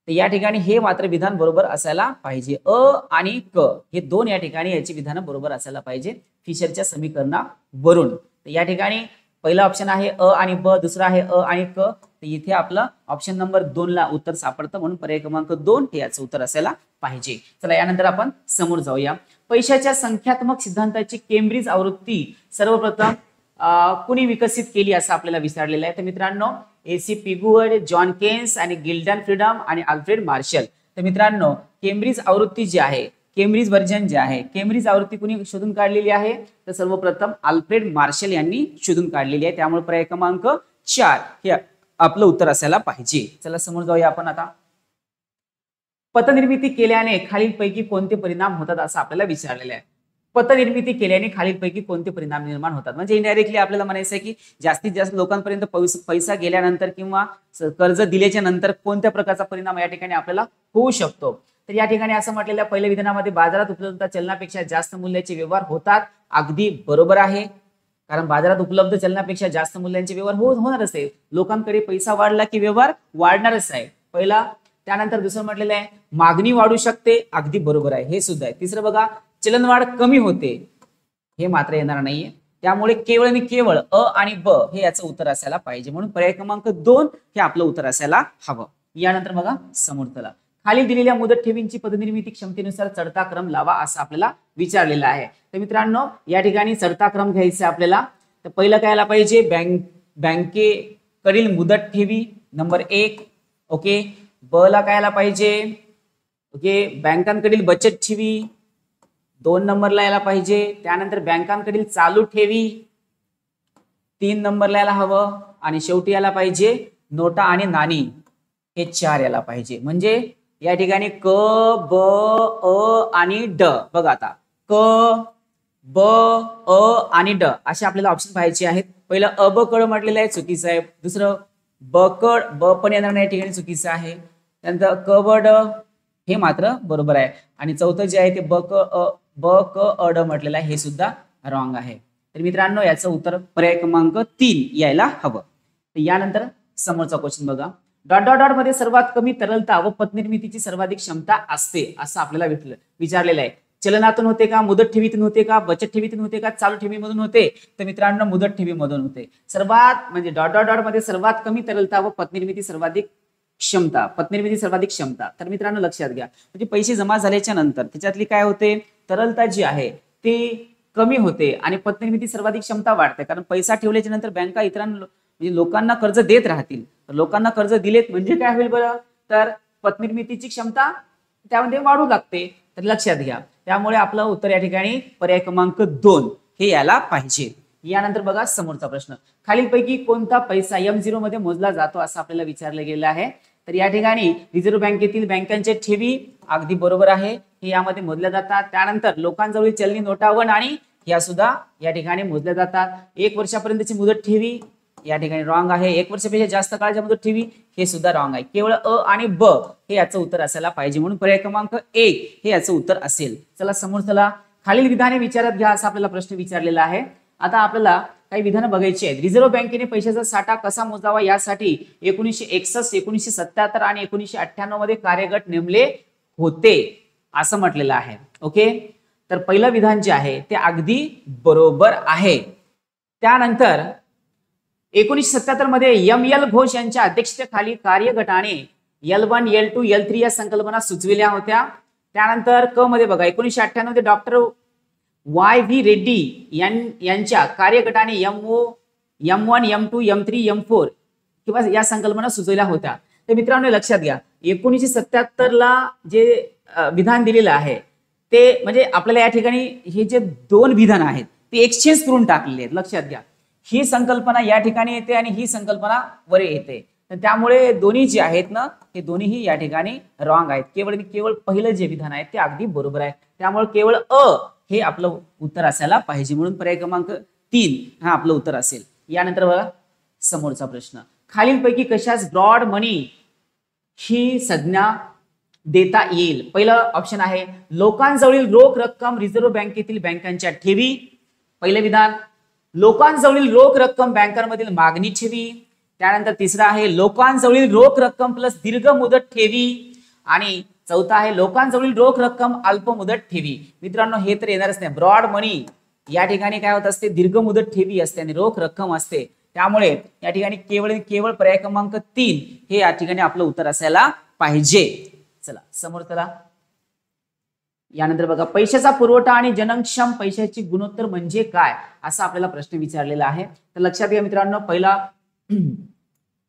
तर या ठिकाणी हे मात्र विधान बरोबर असायला पाहिजे. अ आणि क हे दोन या ठिकाणी याची विधानं बरोबर असायला पाहिजे फिशरच्या समीकरणावरून. तर या ठिकाणी पहिला ऑप्शन आहे अ आणि ब, दुसरा आहे अ आणि क. तर इथे आपलं ऑप्शन नंबर 2 ला उत्तर सापडतं, म्हणून पर्याय क्रमांक 2 हे याचं उत्तर असायला पाहिजे. चला यानंतर आपण समोर जाऊया. पैशाच्या संख्यात्मक सिद्धांताची केम्ब्रिज आवृत्ती सर्वप्रथम कुणी विकसित केली असं आपल्याला विचारलेलं आहे. तर मित्रांनो AC पिगुअर्ड, जॉन केन्स आणि गिल्डन फ्रीडम आणि अल्फ्रेड मार्शल. तर मित्रांनो केम्ब्रिज आवृत्ती जी आहे, केम्ब्रिज व्हर्जन जे आहे, केम्ब्रिज आवृत्ती कुणी शोधून काढलेली आहे? तर सर्वप्रथम अल्फ्रेड मार्शल यांनी शोधून काढलेली आहे. त्यामुळे पर्याय क्रमांक 4 हे आपलं उत्तर असायला पाहिजे. चला समोर जाऊया आपण आता. पतनिर्मिती केल्याने खालीलपैकी कोणते परिणाम होतात असं आपल्याला विचारलेलं आहे. पतनिर्मिती केल्याने खालीलपैकी कोणते परिणाम निर्माण होतात? म्हणजे इनडायरेक्टली आपल्याला म्हणायचं आहे की जास्तीत जास्त लोकांपर्यंत पैसा गेल्यानंतर किंवा कर्ज दिल्याच्या नंतर कोणत्या प्रकारचा परिणाम या ठिकाणी आपल्याला होऊ शकतो? तर या ठिकाणी असं म्हटलेलं आहे पहिल्या विधानामध्ये बाजारात उपलब्ध चलनापेक्षा जास्त मूल्याचे व्यवहार होतात. अगदी बरोबर आहे, कारण बाजारात उपलब्ध चलनापेक्षा जास्त मूल्यांचे व्यवहार होणारच आहे. लोकांकडे पैसा वाढला की व्यवहार वाढणारच आहे पहिला. त्यानंतर दुसरं म्हटलेलं आहे मागणी वाढू शकते, अगदी बरोबर आहे, हे सुद्धा आहे. तिसरं बघा चलनवाढ कमी होते, हे मात्र येणार नाहीये. त्यामुळे केवळ आणि केवळ अ आणि ब हे याचं उत्तर असायला पाहिजे, म्हणून पर्याय क्रमांक 2 हे आपलं उत्तर असायला हवं. यानंतर बघा समोर चला. खाली दिलेल्या मुदत ठेवींची पतनिर्मिती क्षमतेनुसार चढता क्रम लावा असं आपल्याला विचारलेलं आहे. तर मित्रांनो या ठिकाणी चढता क्रम घ्यायचा आपल्याला. तर पहिलं काय आला पाहिजे? बँकेकडील मुदत ठेवी नंबर 1. ओके. ब ला काय आला पाहिजे? ओके बँकांकडील बचत ठेवी 2 नंबरला यायला पाहिजे. त्यानंतर बँकांकडील चालू ठेवी 3 नंबरला यायला हवं आणि शेवटी यायला पाहिजे नोटा आणि नाणी हे 4 यायला पाहिजे. म्हणजे या ठिकाणी क, ब, अ आणि ड. बघा आता क, ब, अ आणि ड असे आपल्याला ऑप्शन पाहायचे आहेत. पहिलं अ ब कड म्हटलेलं आहे, चुकीचं आहे. दुसरं ब कड, ब पण येणार नाही, ठिकाणी चुकीचं आहे. त्यानंतर क ब ड हे मात्र बरोबर आहे. आणि चौथं जे आहे ते ब क अ ड म्हटलेलं आहे, हे सुद्धा रॉंग आहे. तर मित्रांनो याचं उत्तर पर्याय क्रमांक 3 यायला हवं. तर यानंतर समोरचा क्वेश्चन बघा. डॉट डॉट डॉट मध्ये सर्वात कमी तरलता व पतनिर्मितीची सर्वाधिक क्षमता असते असं आपल्याला विचारलेलं आहे. चलनातून होते का, मुदत ठेवीतून होते का, बचत ठेवीतून होते का, चालू ठेवीमधून होते? तर मित्रांनो मुदत ठेवीमधून होते. सर्वात म्हणजे डॉट डॉट डॉट मध्ये सर्वात कमी तरलता व पतनिर्मिती सर्वाधिक क्षमता. तर मित्रांनो लक्षात घ्या, म्हणजे पैसे जमा झाल्याच्या नंतर त्याच्यातली काय होते? तरलता जी आहे ती कमी होते आणि पतनिर्मिती सर्वाधिक क्षमता वाढते. कारण पैसा ठेवल्याच्या नंतर बँका इतरांना म्हणजे लोकांना कर्ज देत राहतील. लोकांना कर्ज दिलेत म्हणजे काय होईल बरं? तर पतनिर्मितीची क्षमता त्यामध्ये वाढू लागते. तर लक्षात घ्या, त्यामुळे आपलं उत्तर या ठिकाणी पर्याय क्रमांक 2 हे यायला पाहिजे. यानंतर बघा समोरचा प्रश्न. खालीलपैकी कोणता पैसा M0 मध्ये मोजला जातो असं आपल्याला विचारलं गेलं आहे. तर या ठिकाणी रिझर्व्ह बँकेतील बँकांच्या ठेवी अगदी बरोबर आहे, हे यामध्ये मोजल्या जातात. त्यानंतर लोकांजवळील चलनी नोटा व नाणी या सुद्धा या ठिकाणी मोजल्या जातात. 1 वर्षापर्यंतची मुदत ठेवी या ठिकाणी रॉंग आहे. 1 वर्षापेक्षा जास्त काळाच्या मुदत ठेवी हे सुद्धा रॉंग आहे. केवळ अ आणि ब हे याचं उत्तर असायला पाहिजे, म्हणून पर्याय क्रमांक 1 हे याचं उत्तर असेल. चला समोर चला. खालील विधाने विचारात घ्या असा आपल्याला प्रश्न विचारलेला आहे. आता आपल्याला काही विधानं बघायची आहेत. रिझर्व्ह बँकेने पैशाचा साठा कसा मोजावा यासाठी 1961, 1977 आणि 1998 मध्ये कार्यगट नेमले होते असं म्हटलेलं आहे. ओके, तर पहिलं विधान जे आहे ते अगदी बरोबर आहे. त्यानंतर 1977 मध्ये एम.एल. घोष यांच्या अध्यक्षतेखाली कार्यगटाने L1, L2, L3 या संकल्पना सुचविल्या होत्या. त्यानंतर क मध्ये बघा 1998 मध्ये डॉक्टर Y.V. रेड्डी यांच्या कार्यगटाने M1, M2, M3, M4 किंवा या संकल्पना सुचवल्या होत्या. तर मित्रांनो लक्षात घ्या, 1977 ला जे विधान दिलेलं आहे ते म्हणजे आपल्याला या ठिकाणी हे जे दोन विधान आहेत ते एक्सचेंज करून टाकलेले आहेत. लक्षात घ्या, ही संकल्पना या ठिकाणी येते आणि ही संकल्पना वर येते. तर त्यामुळे दोन्ही जे आहेत ना हे दोन्हीही या ठिकाणी रॉंग आहेत. केवळ पहिलं जे विधान आहे ते अगदी बरोबर आहे. त्यामुळे केवळ अ हे आपलं उत्तर असायला पाहिजे, म्हणून पर्याय क्रमांक 3 हा आपलं उत्तर असेल. यानंतर बघा समोरचा प्रश्न. खालीलपैकी कशास ब्रॉड मनी ही संज्ञा देता येईल? पहिलं ऑप्शन आहे लोकांजवळील रोख रक्कम रिझर्व्ह बँकेतील बँकांच्या ठेवी. पहिलं विधान लोकांजवळील रोख रक्कम बँकांमधील मागणी ठेवी. त्यानंतर तिसरं आहे लोकांजवळील रोख रक्कम प्लस दीर्घ मुदत ठेवी. आणि चौथा आहे लोकांजवळील रोख रक्कम अल्प मुदत ठेवी. मित्रांनो हे तर येणारच नाही. ब्रॉड मनी या ठिकाणी काय होत असते, दीर्घ मुदत ठेवी असते आणि रोख रक्कम असते. त्यामुळे या ठिकाणी केवळ पर्याय क्रमांक 3 हे या ठिकाणी आपलं उत्तर असायला पाहिजे. चला समोर चला. यानंतर बघा पैशाचा पुरवठा आणि जननक्षम पैशाची गुणोत्तर म्हणजे काय असा आपल्याला प्रश्न विचारलेला आहे. तर लक्षात घ्या मित्रांनो, पहिला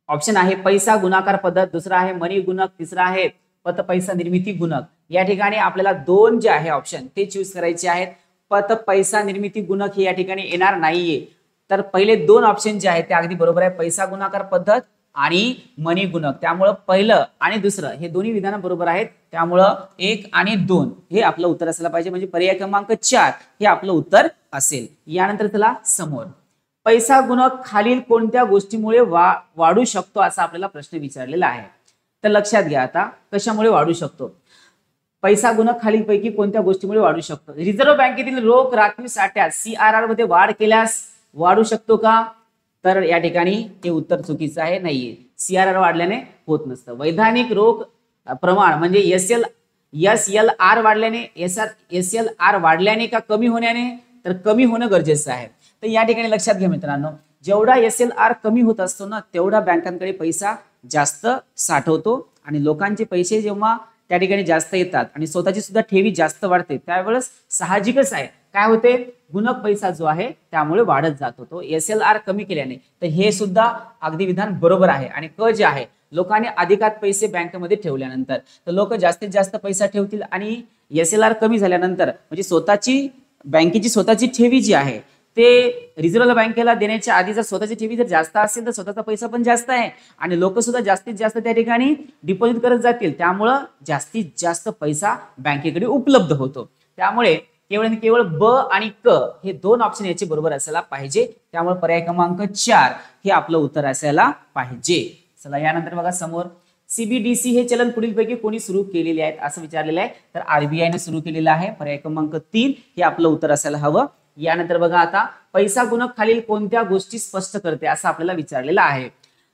ऑप्शन आहे पैसा गुणाकार पद्धत, दुसरा आहे मनी गुणक, तिसरा आहे पत पैसा निर्मिती गुणक. या ठिकाणी आपल्याला दोन जे आहे ऑप्शन ते चूज करायचे आहेत. पत पैसा निर्मिती गुणक हे या ठिकाणी येणार नाहीये. तर पहिले दोन ऑप्शन जे आहेत ते अगदी बरोबर आहे, पैसा गुणाकार पद्धत आणि मनी गुणक. त्यामुळं पहिलं आणि दुसरं हे दोन्ही विधान बरोबर आहेत. त्यामुळं 1 आणि 2 हे आपलं उत्तर असायला पाहिजे, म्हणजे पर्याय क्रमांक 4 हे आपलं उत्तर असेल. यानंतर चला समोर. पैसा गुणक खालील कोणत्या गोष्टीमुळे वाढू शकतो असा आपल्याला प्रश्न विचारलेला आहे. तर लक्षात घ्या आता कशामुळे वाढू शकतो. पैसा गुणक खालीलपैकी कोणत्या गोष्टीमुळे वाढू शकतो? रिझर्व्ह बँकेतील रोख राखीव साठ्यात CRR मध्ये वाढ केल्यास वाढू शकतो का? तर या ठिकाणी हे उत्तर चुकीचं आहे, नाहीये. CRR वाढल्याने होत नसतं. वैधानिक रोख प्रमाण म्हणजे SLR वाढल्याने का कमी होण्याने? तर कमी होणं गरजेचं आहे. तर या ठिकाणी लक्षात घ्या मित्रांनो, जेवढा SLR कमी होत असतो ना तेवढा बँकांकडे पैसा जास्त साठवतो आणि लोकांचे पैसे जेव्हा त्या ठिकाणी जास्त येतात आणि स्वतःची सुद्धा ठेवी जास्त वाढते त्यावेळेस साहजिकच आहे काय होते, गुणक पैसा जो आहे त्यामुळे वाढत जातो. तो SLR कमी केल्याने. तर हे सुद्धा अगदी विधान बरोबर आहे. आणि क जे आहे लोकांनी अधिकात पैसे बँकेमध्ये ठेवल्यानंतर तर लोक जास्तीत जास्त पैसा ठेवतील आणि SLR कमी झाल्यानंतर म्हणजे बँकेची स्वतःची ठेवी जी आहे ते रिझर्व्ह बँकेला देण्याच्या आधी जर स्वतःची ठेवी जर जास्त असेल तर स्वतःचा पैसा पण जास्त आहे आणि लोक सुद्धा जास्तीत जास्त त्या ठिकाणी डिपॉझिट करत जातील. त्यामुळं जास्तीत जास्त पैसा बँकेकडे उपलब्ध होतो. त्यामुळे केवळ ब आणि क हे दोन ऑप्शन याचे बरोबर असायला पाहिजे. त्यामुळे पर्याय क्रमांक 4 हे आपलं उत्तर असायला पाहिजे. चला यानंतर बघा समोर. CBDC हे चलन पुढीलपैकी कोणी सुरू केलेले आहेत असं विचारलेलं आहे. तर RBI ने सुरू केलेलं आहे. पर्याय क्रमांक 3 हे आपलं उत्तर असायला हवं. यानंतर बघा आता पैसा गुणक खालील कोणत्या गोष्टी स्पष्ट करते असं आपल्याला विचारलेलं आहे.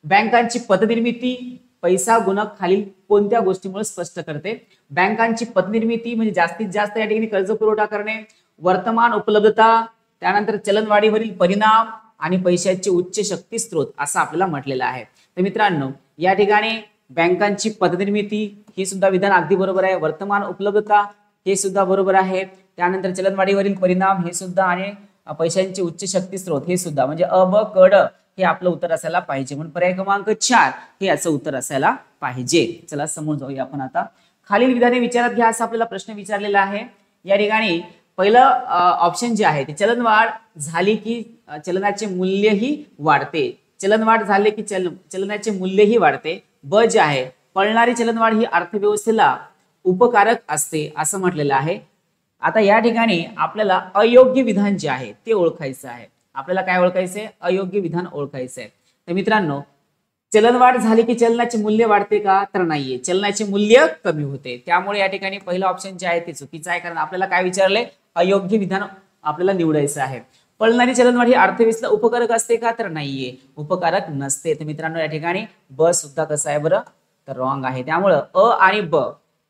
बँकांची पतनिर्मिती पैसा गुणक खालील कोणत्या गोष्टीमुळे स्पष्ट करते? बँकांची पतनिर्मिती म्हणजे जास्तीत जास्त या ठिकाणी कर्ज पुरवठा करणे, वर्तमान उपलब्धता, त्यानंतर चलनवाढीवरील परिणाम आणि पैशाचे उच्च शक्ती स्त्रोत असं आपल्याला म्हटलेलं आहे. तर मित्रांनो या ठिकाणी बँकांची पतनिर्मिती हे सुद्धा विधान अगदी बरोबर आहे. वर्तमान उपलब्धता हे सुद्धा बरोबर आहे. त्यानंतर चलनवाढीवरील परिणाम हे सुद्धा आणि पैशांचे उच्च शक्ती स्त्रोत हे सुद्धा म्हणजे अ ब क ड हे आपलं उत्तर असायला पाहिजे. म्हणून पर्याय क्रमांक 4 हे याचं उत्तर असायला पाहिजे. चला समोर जाऊया आपण आता. खालील विधाने विचारात घ्या असा आपल्याला प्रश्न विचारलेला आहे. या ठिकाणी पहिलं ऑप्शन जे आहे ते चलनवाढ झाली की चलनाचे मूल्यही वाढते. चलनवाढ झाले की चलनाचे मूल्यही वाढते. ब जे आहे पळणारी चलनवाढ ही अर्थव्यवस्थेला उपकारक असते असं म्हटलेलं आहे. आता या ठिकाणी आपल्याला अयोग्य विधान जे आहे ते ओळखायचं आहे. आपल्याला काय ओळखायचंय? अयोग्य विधान ओळखायचं आहे. तर मित्रांनो, चलनवाढ झाली की चलनाचे मूल्य वाढते का? तर नाहीये, चलनाचे मूल्य कमी होते. त्यामुळे या ठिकाणी पहिलं ऑप्शन जे आहे ते चुकीचं आहे, कारण आपल्याला काय विचारलंय? अयोग्य विधान आपल्याला निवडायचं आहे. पळणारी चलनवाढ ही अर्थव्यवस्थेला उपकारक असते का? तर नाहीये, उपकारक नसते. तर मित्रांनो, या ठिकाणी ब सुद्धा कसं आहे बरं? तर रॉंग आहे. त्यामुळं अ आणि ब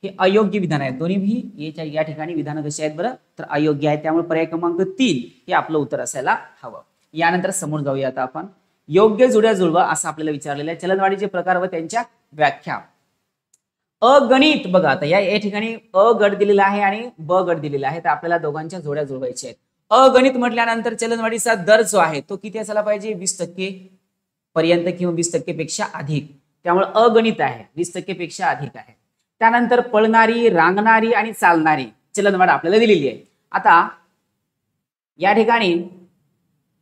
हे अयोग्य विधान आहेत. दोन्ही या ठिकाणी विधान कशी आहेत बरं? तर अयोग्य आहेत. त्यामुळे पर्याय क्रमांक 3 हे आपलं उत्तर असायला हवं. यानंतर समोर जाऊया आता आपण. योग्य जोड्या जुळवा असं आपल्याला विचारलेलं आहे. चलनवाढीचे प्रकार व त्यांच्या व्याख्या. अगणित बघा, आता या ठिकाणी अ गट दिलेला आहे आणि ब गट दिलेला आहे. तर आपल्याला दोघांच्या जोड्या जुळवायच्या आहेत. अगणित म्हटल्यानंतर चलनवाढीचा दर जो आहे तो किती असायला पाहिजे? 20% पर्यंत किंवा 20% पेक्षा अधिक. त्यामुळे अगणित आहे, 20% पेक्षा अधिक आहे. त्यानंतर पळणारी, रांगणारी आणि चालणारी चलनवाढ आपल्याला दिलेली आहे. आता या ठिकाणी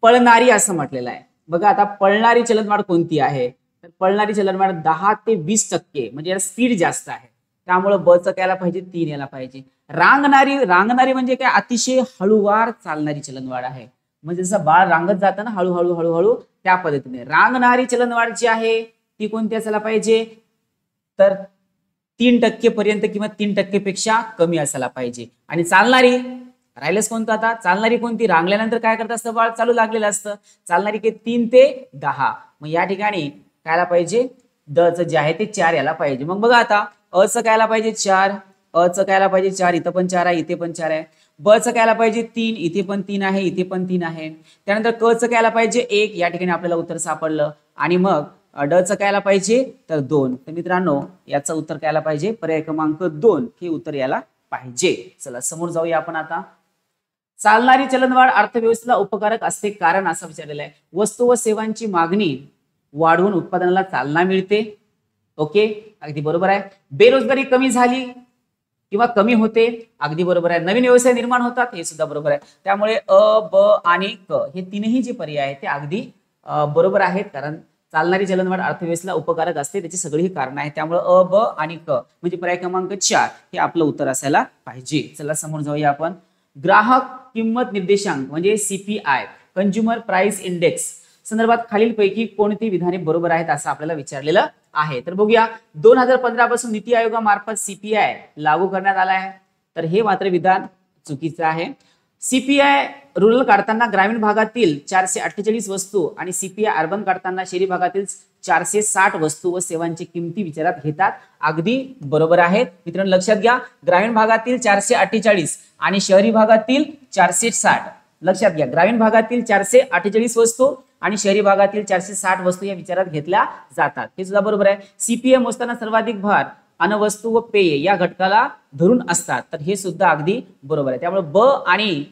पळणारी असं म्हटलेलं आहे. बघा, आता पळणारी चलनवाढ कोणती आहे? तर पळणारी चलनवाढ 10 ते 20% म्हणजे याला स्पीड जास्त आहे. त्यामुळे ब चं काय यायला पाहिजे? 3 यायला पाहिजे. रांगणारी म्हणजे काय? अतिशय हळूवार चालणारी चलनवाढ आहे. म्हणजे जसं बाळ रांगत जातं ना हळूहळू हळूहळू, त्या पद्धतीने रांगणारी चलनवाढ जी आहे ती कोणती असायला पाहिजे? तर 3% पर्यंत किंवा 3% पेक्षा कमी असायला पाहिजे. आणि चालणारी राहिलंच कोणतं? आता चालणारी कोणती? रांगल्यानंतर काय करत असतं बाळ? चालू लागलेलं असतं. चालणारी के 3 ते 10. मग या ठिकाणी कायला पाहिजे? द चं जे आहे ते 4 याला पाहिजे. मग बघा, आता अ चं कायला पाहिजे? 4. अ चं कायला पाहिजे? 4. इथं पण 4 आहे, इथे पण 4 आहे. ब चं कायला पाहिजे? 3. इथे पण 3 आहे, इथे पण 3 आहे. त्यानंतर क चं कायला पाहिजे? 1. या ठिकाणी आपल्याला उत्तर सापडलं. आणि मग ड चं कायला पाहिजे? तर 2. तर मित्रांनो, याचं उत्तर कायला पाहिजे? पर्याय क्रमांक 2 हे उत्तर याला पाहिजे. चला समोर जाऊया आपण आता. चालणारी चलनवाढ अर्थव्यवस्थेला उपकारक असते कारण असं विचारलेलं आहे. वस्तू व सेवांची मागणी वाढवून उत्पादनाला चालना मिळते. ओके, अगदी बरोबर आहे. बेरोजगारी कमी झाली किंवा कमी होते, अगदी बरोबर आहे. नवीन व्यवसाय निर्माण होतात, हे सुद्धा बरोबर आहे. त्यामुळे अ, ब आणि क हे तीनही जे पर्याय आहेत ते अगदी बरोबर आहेत, कारण चालणारी चलनवाढ अर्थव्यवस्थेला उपकारक असते, त्याची सगळी कारण आहेत. त्यामुळे अ, ब आणि क म्हणजे पर्याय क्रमांक 4 हे आपलं उत्तर असायला पाहिजे. चला समोर जाऊया आपण. ग्राहक किंमत निर्देशांक म्हणजे सीपीआय, कंझ्युमर प्राइस इंडेक्स संदर्भात खालीलपैकी कोणती विधाने बरोबर आहेत असं आपल्याला विचारलेलं आहे. तर बघूया, 2015 पासून नीती आयोगामार्फत सीपीआय लागू करण्यात आला आहे. तर हे मात्र विधान चुकीचं आहे. सीपीआय रुरल काढताना ग्रामीण भागातील 448 वस्तू आणि सीपीआय अर्बन काढताना शहरी भागातील 460 वस्तू व सेवांची किमती विचारात घेतात. अगदी बरोबर आहेत मित्रांनो, लक्षात घ्या. ग्रामीण भागातील 448 आणि शहरी भागातील 460. लक्षात घ्या, ग्रामीण भागातील 448 वस्तू आणि शहरी भागातील 460 वस्तू या विचारात घेतल्या जातात. हे सुद्धा बरोबर आहे. सीपीआय मोजताना सर्वाधिक भार अनवस्तू व पेय या घटकाला धरून असतात. तर हे सुद्धा अगदी बरोबर आहे. त्यामुळे ब आणि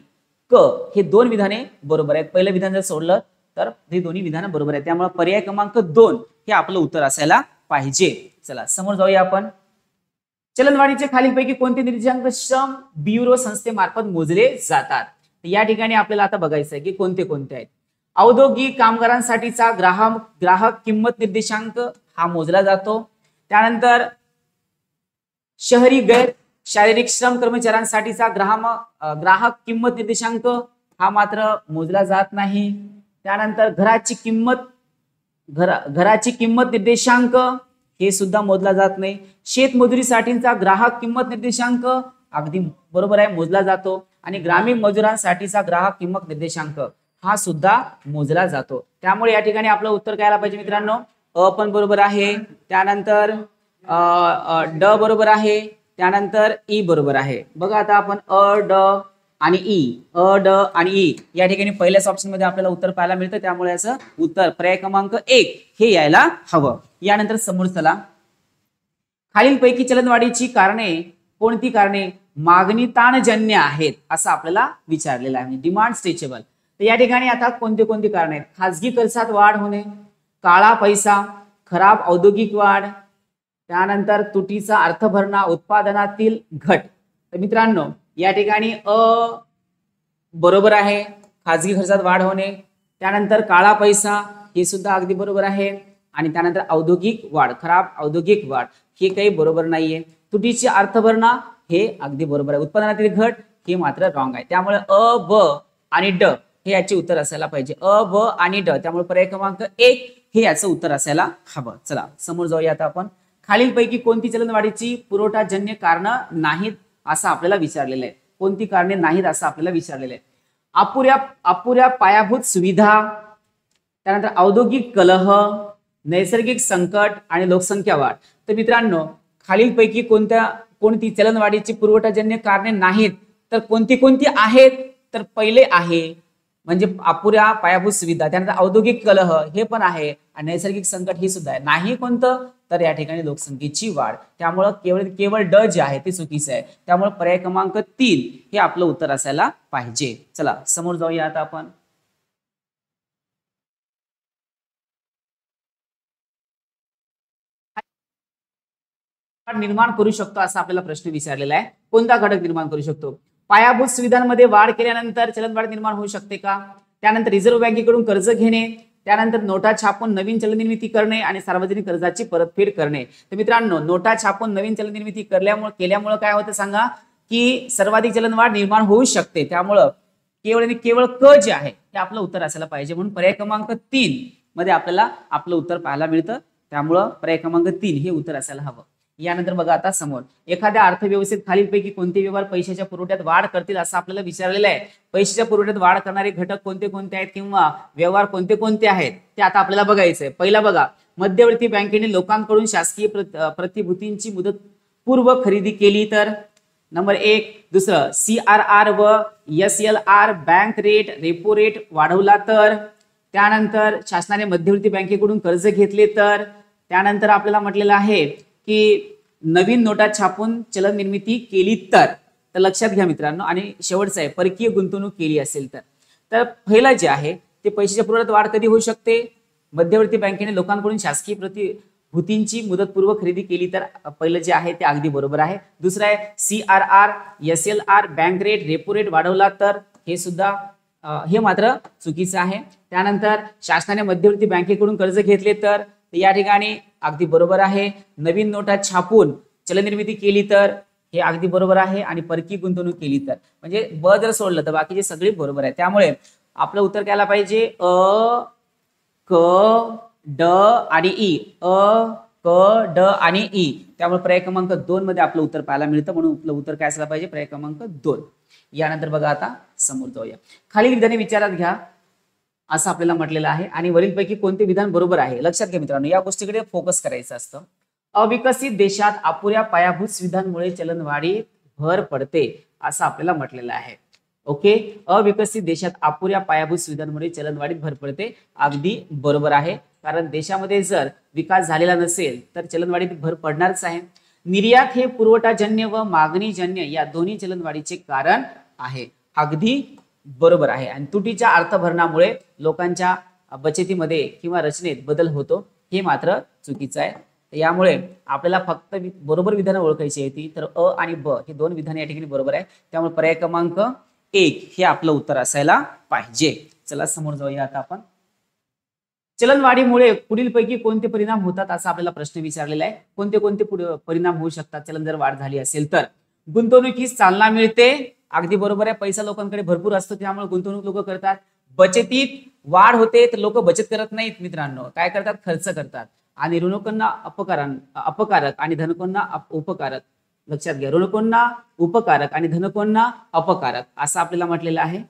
क हे 2 विधाने बरोबर आहेत. पहिलं विधान जर सोडलं तर हे दोन्ही विधानं बरोबर आहेत. त्यामुळे पर्याय क्रमांक 2 हे आपलं उत्तर असायला पाहिजे. चला समोर जाऊया आपण. चलनवाढीचे खालीलपैकी कोणते निर्देशांक श्रम ब्युरो संस्थेमार्फत मोजले जातात? या ठिकाणी आपल्याला आता बघायचं आहे की कोणते कोणते आहेत. औद्योगिक कामगारांसाठीचा ग्राहक किंमत निर्देशांक हा मोजला जातो. त्यानंतर शहरी गैर शारीरिक श्रम कर्मचाऱ्यांसाठीचा ग्राहक किंमत निर्देशांक हा मात्र मोजला जात नाही. त्यानंतर घराची किंमत निर्देशांक हे सुद्धा मोजला जात नाही. शेतमजुरीसाठीचा ग्राहक किंमत निर्देशांक अगदी बरोबर आहे, मोजला जातो. आणि ग्रामीण मजुरांसाठीचा ग्राहक किंमत निर्देशांक हा सुद्धा मोजला जातो. त्यामुळे या ठिकाणी आपलं उत्तर काय आलं पाहिजे मित्रांनो? अ पण बरोबर आहे, त्यानंतर ड बरोबर आहे, त्यानंतर ई बरोबर आहे. बघा आता आपण अ, ड आणि ई, अ, ड आणि ई या ठिकाणी पहिल्याच ऑप्शन मध्ये आपल्याला उत्तर पाहायला मिळतं. त्यामुळे याचं उत्तर पर्याय क्रमांक 1 हे यायला हवं. यानंतर समोर चला. खालीलपैकी चलनवाढीची कारणे कोणती कारणे मागणी ताणजन्य आहेत असं आपल्याला विचारलेलं आहे, डिमांड स्ट्रेचेबल. तर या ठिकाणी आता कोणते कोणती कारणे आहेत? खाजगी खर्चात वाढ होणे, काळा पैसा, खराब औद्योगिक वाढ, त्यानंतर तुटीचा अर्थभरणा, उत्पादनातील घट. तर मित्रांनो या ठिकाणी अ बरोबर आहे, खाजगी खर्चात वाढ होणे. त्यानंतर काळा पैसा हे सुद्धा अगदी बरोबर आहे. आणि त्यानंतर औद्योगिक वाढ, खराब औद्योगिक वाढ हे काही बरोबर नाहीये. तुटीची अर्थभरणा हे अगदी बरोबर आहे. उत्पादनातील घट हे मात्र रॉंग आहे. त्यामुळे अ, ब आणि ड हे याचे उत्तर असायला पाहिजे. अ, ब आणि ड. त्यामुळे पर्याय क्रमांक 1 हे याचं उत्तर असायला हवं. चला समोर जाऊया आता आपण. खालीलपैकी कोणती चलनवाढीची पुरवठाजन्य कारण नाहीत असं आपल्याला विचारलेलं आहे. कोणती कारणे नाहीत असं आपल्याला विचारलेलं आहे. अपुऱ्या पायाभूत सुविधा, त्यानंतर औद्योगिक कलह, नैसर्गिक संकट आणि लोकसंख्या वाढ. तर मित्रांनो, खालीलपैकी कोणती चलनवाढीची पुरवठाजन्य कारणे नाहीत तर कोणती आहेत? तर पहिले आहे म्हणजे अपुऱ्या पायाभूत सुविधा, त्यानंतर औद्योगिक कलह हे पण आहे आणि नैसर्गिक संकट हे सुद्धा आहे. नाही कोणतं? तर या ठिकाणी लोकसंख्येची वाढ. त्यामुळे केवळ ड जे आहे ते चुकीचं आहे. त्यामुळे पर्याय क्रमांक 3 हे आपलं उत्तर असायला पाहिजे. चला समोर जाऊया आता आपण. निर्माण करू शकतो असा आपल्याला प्रश्न विचारलेला आहे. कोणता घटक निर्माण करू शकतो? पायाभूत सुविधांमध्ये वाढ केल्यानंतर चलनवाढ निर्माण होऊ शकते का? त्यानंतर रिझर्व्ह बँकेकडून कर्ज घेणे, त्यानंतर नोटा छापून नवीन चलन निर्मिती करणे आणि सार्वजनिक कर्जाची परतफेड करणे. तर मित्रांनो, नोटा छापून नवीन चलन निर्मिती केल्यामुळे काय होतं सांगा, की सर्वाधिक चलनवाढ निर्माण होऊ शकते. त्यामुळं केवळ क जे आहे ते आपलं उत्तर असायला पाहिजे. म्हणून पर्याय क्रमांक 3 मध्ये आपल्याला आपलं उत्तर पाहायला मिळतं. त्यामुळं पर्याय क्रमांक 3 हे उत्तर असायला हवं. यानंतर बघा आता समोर, एखाद्या अर्थव्यवस्थेत खालीलपैकी कोणते व्यवहार पैशाच्या पुरवठ्यात वाढ करतील असं आपल्याला विचारलेलं आहे. पैशाच्या पुरवठ्यात वाढ करणारे घटक कोणते आहेत किंवा व्यवहार कोणते आहेत ते आता आपल्याला बघायचंय. पहिला बघा, मध्यवर्ती बँकेने लोकांकडून शासकीय प्रतिभूतींची मुदतपूर्व खरेदी केली तर. नंबर 1. दुसरं, CRR व SLR bank rate repo rate वाढवला तर. त्यानंतर शासनाने मध्यवर्ती बँकेकडून कर्ज घेतले तर. त्यानंतर आपल्याला म्हटलेलं आहे की नवीन नोटा छापून चलन निर्मिती केली तर. लक्षात घ्या मित्रांनो. आणि शेवटचं आहे, परकीय गुंतवणूक केली असेल तर. पहिलं जे आहे ते पैशाच्या पुरवठ्यात वाढ कधी होऊ शकते? मध्यवर्ती बँकेने लोकांकडून शासकीय प्रतिभूतींची मुदतपूर्व खरेदी केली तर. पहिलं जे आहे ते अगदी बरोबर आहे. दुसरं आहे, CRR SLR bank rate repo rate वाढवला तर. हे सुद्धा हे मात्र चुकीचं आहे. त्यानंतर शासनाने मध्यवर्ती बँकेकडून कर्ज घेतले तर. या ठिकाणी अगदी बरोबर आहे. नवीन नोटा छापून चलन निर्मिती केली तर. हे अगदी बरोबर आहे. आणि परकीय गुंतवणूक केली तर. म्हणजे ब जर सोडलं तर बाकीचे सगळे बरोबर आहे. त्यामुळे आपलं उत्तर काय आलं पाहिजे? अ, क, ड आणि ई. क, ड आणि ई. त्यामुळे पर्याय क्रमांक 2 मध्ये आपलं उत्तर पाहायला मिळतं. म्हणून आपलं उत्तर काय असायला पाहिजे? पर्याय क्रमांक 2. यानंतर बघा आता समोर जाऊया. खालील विधाने विचारात घ्या असं आपल्याला म्हटलेलं आहे आणि वरीलपैकी कोणते विधान बरोबर आहे? लक्षात घ्या मित्रांनो, या गोष्टीकडे फोकस करायचं असतं. अविकसित देशात अपुऱ्या पायाभूत सुविधांमुळे चलनवाढीत भर पडते असं आपल्याला म्हटलेलं आहे. ओके, अविकसित देशात अपुऱ्या पायाभूत सुविधांमुळे चलनवाढीत भर पडते. अगदी बरोबर आहे. कारण देशामध्ये जर विकास झालेला नसेल तर चलनवाढीत भर पडणारच आहे. निर्यात हे पुरवठाजन्य व मागणीजन्य या दोन्ही चलनवाढीचे कारण आहे. अगदी बरोबर आहे. आणि तुटीच्या अर्थभरणामुळे लोकांच्या बचतीमध्ये किंवा रचनेत बदल होतो. हे मात्र चुकीचं आहे. यामुळे आपल्याला फक्त बरोबर विधानं ओळखायची होती. तर अ आणि ब हे 2 विधाने या ठिकाणी बरोबर आहे. त्यामुळे पर्याय क्रमांक 1 हे आपलं उत्तर असायला पाहिजे. चला समोर जाऊया आता आपण. चलनवाढीमुळे पुढीलपैकी कोणते परिणाम होतात असा आपल्याला प्रश्न विचारलेला आहे. कोणते परिणाम होऊ शकतात चलन जर वाढ झाली असेल तर? गुंतवणुकीस चालना मिळते. अगदी बरोबर आहे. पैसा लोकांकडे भरपूर असतो त्यामुळे गुंतवणूक लोक करतात. बचतीत वाढ होते तर लोक बचत करत नाहीत मित्रांनो. काय करतात? खर्च करतात. आणि ऋणकोंना अपकारक आणि धनकोंना उपकारक. लक्षात घ्या, ऋणकोंना उपकारक आणि धनकोंना अपकारक असं आपल्याला म्हटलेलं आहे.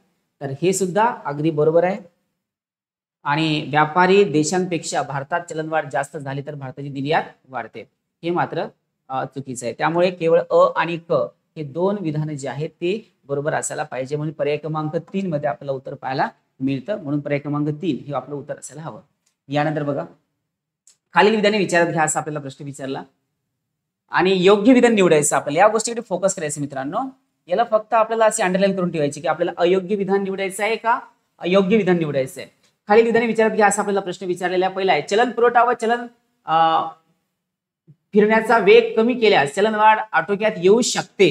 तर हे सुद्धा अगदी बरोबर आहे. आणि व्यापारी देशांपेक्षा भारतात चलनवाढ जास्त झाली तर भारताची निर्यात वाढते. हे मात्र चुकीचं आहे. त्यामुळे केवळ अ आणि क हे 2 विधानं जे आहेत ते बरोबर असायला पाहिजे. म्हणून पर्याय क्रमांक 3 मध्ये आपल्याला उत्तर पाहायला मिळतं. म्हणून पर्याय क्रमांक 3 हे आपलं उत्तर असायला हवं. यानंतर बघा, खालील विधाने विचारात घ्या असा आपल्याला प्रश्न विचारला आणि योग्य विधान निवडायचं. आपल्याला या गोष्टीकडे फोकस करायचं मित्रांनो. याला फक्त आपल्याला असे अंडरलाईन करून ठेवायचे की आपल्याला अयोग्य विधान निवडायचं आहे का अयोग्य विधान निवडायचं आहे. खालील विधाने विचारात घ्या असा आपल्याला प्रश्न विचारलेला आहे. पहिला आहे, चलन पुरवठा व चलन फिरण्याचा वेग कमी केल्यास चलनवाढ आटोक्यात येऊ शकते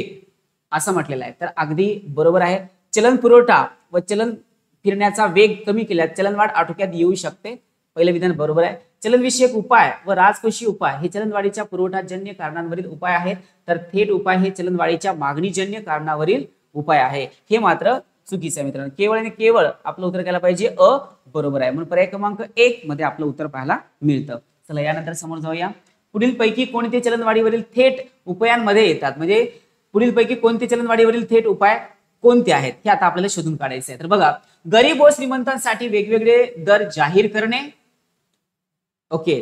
असं म्हटलेलं आहे. तर अगदी बरोबर आहे. चलन पुरवठा व चलन फिरण्याचा वेग कमी केल्यास चलनवाढ आटोक्यात येऊ शकते. पहिलं विधान बरोबर आहे. चलनविषयक उपाय व राजकोषीय उपाय हे चलनवाढीच्या पुरवठाजन्य कारणांवरील उपाय आहेत. तर थेट उपाय हे चलनवाढीच्या मागणीजन्य कारणावरील उपाय आहे. हे मात्र चुकीचं आहे मित्रांनो. केवळ आणि केवळ आपलं उत्तर करायला पाहिजे अ बरोबर आहे. म्हणून पर्याय क्रमांक 1 मध्ये आपलं उत्तर पाहायला मिळतं. चला यानंतर समोर जाऊया. पुढील पैकी कोणते चलनवाढीवरील थेट उपायांमध्ये येतात, म्हणजे पुढील पैकी कोणते चलनवाढीवरील थेट उपाय कोणते आहेत हे आता आपल्याला शोधून काढायचे आहे. तर बघा, गरीब व श्रीमंतांसाठी वेगवेगळे दर जाहीर करणे. ओके,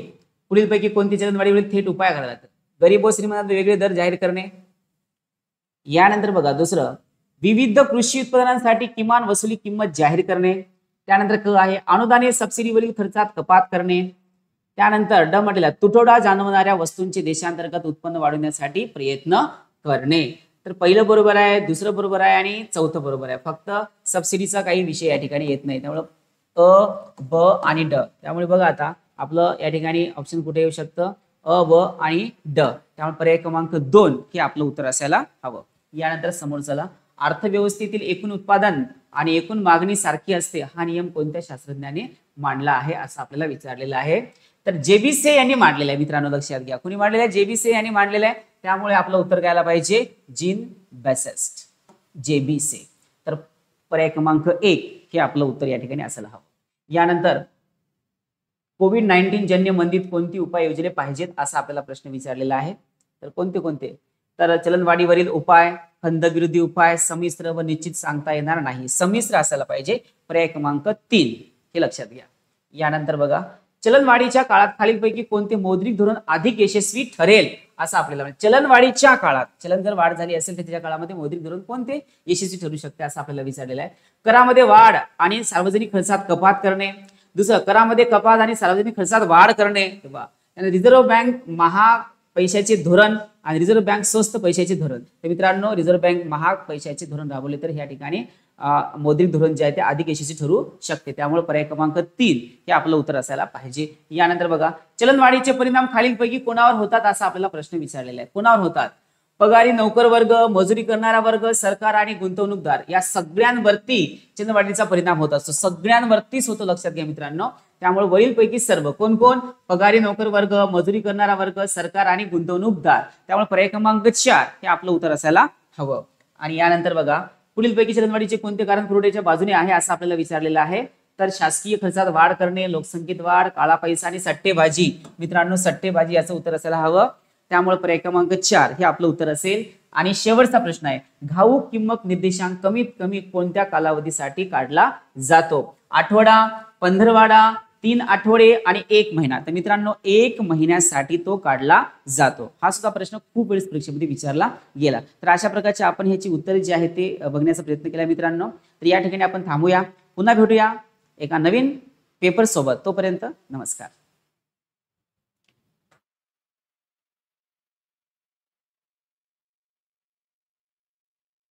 पुढील पैकी कोणते चलनवाढीवरील थेट उपाय करतात? गरीब व श्रीमंतांना वेगवेगळे दर जाहीर करणे. यानंतर बघा दुसरं, विविध कृषी उत्पादनांसाठी किमान वसुली किंमत जाहीर करणे. त्यानंतर क आहे अनुदानित सबसिडीवरील खर्चात कपात करणे. त्यानंतर ड म्हटलेला तुटवडा जाणवणाऱ्या वस्तूंचे देशांतर्गत उत्पन्न वाढवण्यासाठी प्रयत्न करणे. तर पहिलं बरोबर आहे, दुसरं बरोबर आहे आणि चौथं बरोबर आहे. फक्त सबसिडीचा काही विषय या ठिकाणी येत नाही, त्यामुळे अ, ब आणि ड. त्यामुळे बघा आता आपलं या ठिकाणी ऑप्शन कुठे येऊ शकतं? अ, ब आणि ड. त्यामुळे पर्याय क्रमांक 2 हे आपलं उत्तर असायला हवं. यानंतर समोर चला, अर्थव्यवस्थेतील एकूण उत्पादन आणि एकूण मागणी सारखी असते हा नियम कोणत्या शास्त्रज्ञाने मांडला आहे असं आपल्याला विचारलेलं आहे. तर जेबीसे यांनी मांडलेलं आहे मित्रांनो, लक्षात घ्या. कुणी मांडलेलं आहे? जेबीसे यांनी मांडलेलं आहे. त्यामुळे आपलं उत्तर घ्यायला पाहिजे जीन बेसेस्ट, जेबीसे. तर पर्याय क्रमांक 1 हे आपलं उत्तर या ठिकाणी असायला हवं. यानंतर कोविड-19 जन्य मंदीत कोणती उपाययोजने पाहिजेत असा आपल्याला प्रश्न विचारलेला आहे. तर कोणते कोणते? तर चलनवाढीवरील उपाय, खंडविरोधी उपाय, संमिश्र व निश्चित सांगता येणार नाही. संमिश्र असायला पाहिजे. पर्याय क्रमांक 3 हे लक्षात घ्या. यानंतर बघा, चलनवाढीच्या काळात खालीलपैकी कोणते मौद्रिक धोरण अधिक यशस्वी ठरेल असं आपल्याला, चलनवाढीच्या काळात, चलन जर वाढ झाली असेल तर त्याच्या काळामध्ये मौद्रिक धोरण कोणते यशस्वी ठरू शकते असं आपल्याला विचारलेलं आहे. करामध्ये वाढ आणि सार्वजनिक खर्चात कपात करणे. दुसरं, करामध्ये कपात आणि सार्वजनिक खर्चात वाढ करणे. रिझर्व्ह बँक महाग पैशाचे धोरण आणि रिझर्व्ह बँक स्वस्त पैशाचे धोरण. तर मित्रांनो, रिझर्व्ह बँक महाग पैशाचे धोरण राबवले तर या ठिकाणी मौद्रिक धोरण जे आहे ते अधिक यशस्वी ठरू शकते. त्यामुळे पर्याय क्रमांक 3 हे आपलं उत्तर असायला पाहिजे. यानंतर बघा, चलनवाढीचे परिणाम खालीलपैकी कोणावर होतात असा आपल्याला प्रश्न विचारलेला आहे. कोणावर होतात? पगारी नोकर वर्ग, मजुरी करणारा वर्ग, सरकार आणि गुंतवणूकदार या सगळ्यांवरती चलनवाढीचा परिणाम होत असतो. सगळ्यांवरतीच होतो, लक्षात घ्या मित्रांनो. त्यामुळे वरीलपैकी सर्व कोण कोण? पगारी नोकर वर्ग, मजुरी करणारा वर्ग, सरकार आणि गुंतवणूकदार. त्यामुळे पर्याय क्रमांक 4 हे आपलं उत्तर असायला हवं. आणि यानंतर बघा, पुढीलपैकी चलनवाढीचे कोणते कारण पुरवठ्याच्या बाजूने आहे असं आपल्याला विचारलेलं आहे. तर शासकीय खर्चात वाढ करणे, लोकसंख्येत वाढ, काळा पैसा आणि सट्टेबाजी. मित्रांनो, सट्टेबाजी याचं उत्तर असायला हवं. त्यामुळे पर्याय क्रमांक 4 हे आपलं उत्तर असेल. आणि शेवटचा प्रश्न आहे, घाऊक किंमत निर्देशांक कमीत कमी कोणत्या कालावधीसाठी काढला जातो? आठवडा, पंधरवाडा, 3 आठवडे आणि 1 महिना. तर मित्रांनो, 1 महिन्यासाठी तो काढला जातो. हा सुद्धा प्रश्न खूप वेळेस परीक्षेमध्ये विचारला गेला. तर अशा प्रकारचे आपण ह्याची उत्तरे जी आहेत ते बघण्याचा प्रयत्न केला मित्रांनो. तर या ठिकाणी आपण थांबूया. पुन्हा भेटूया एका नवीन पेपर सोबत. तोपर्यंत नमस्कार.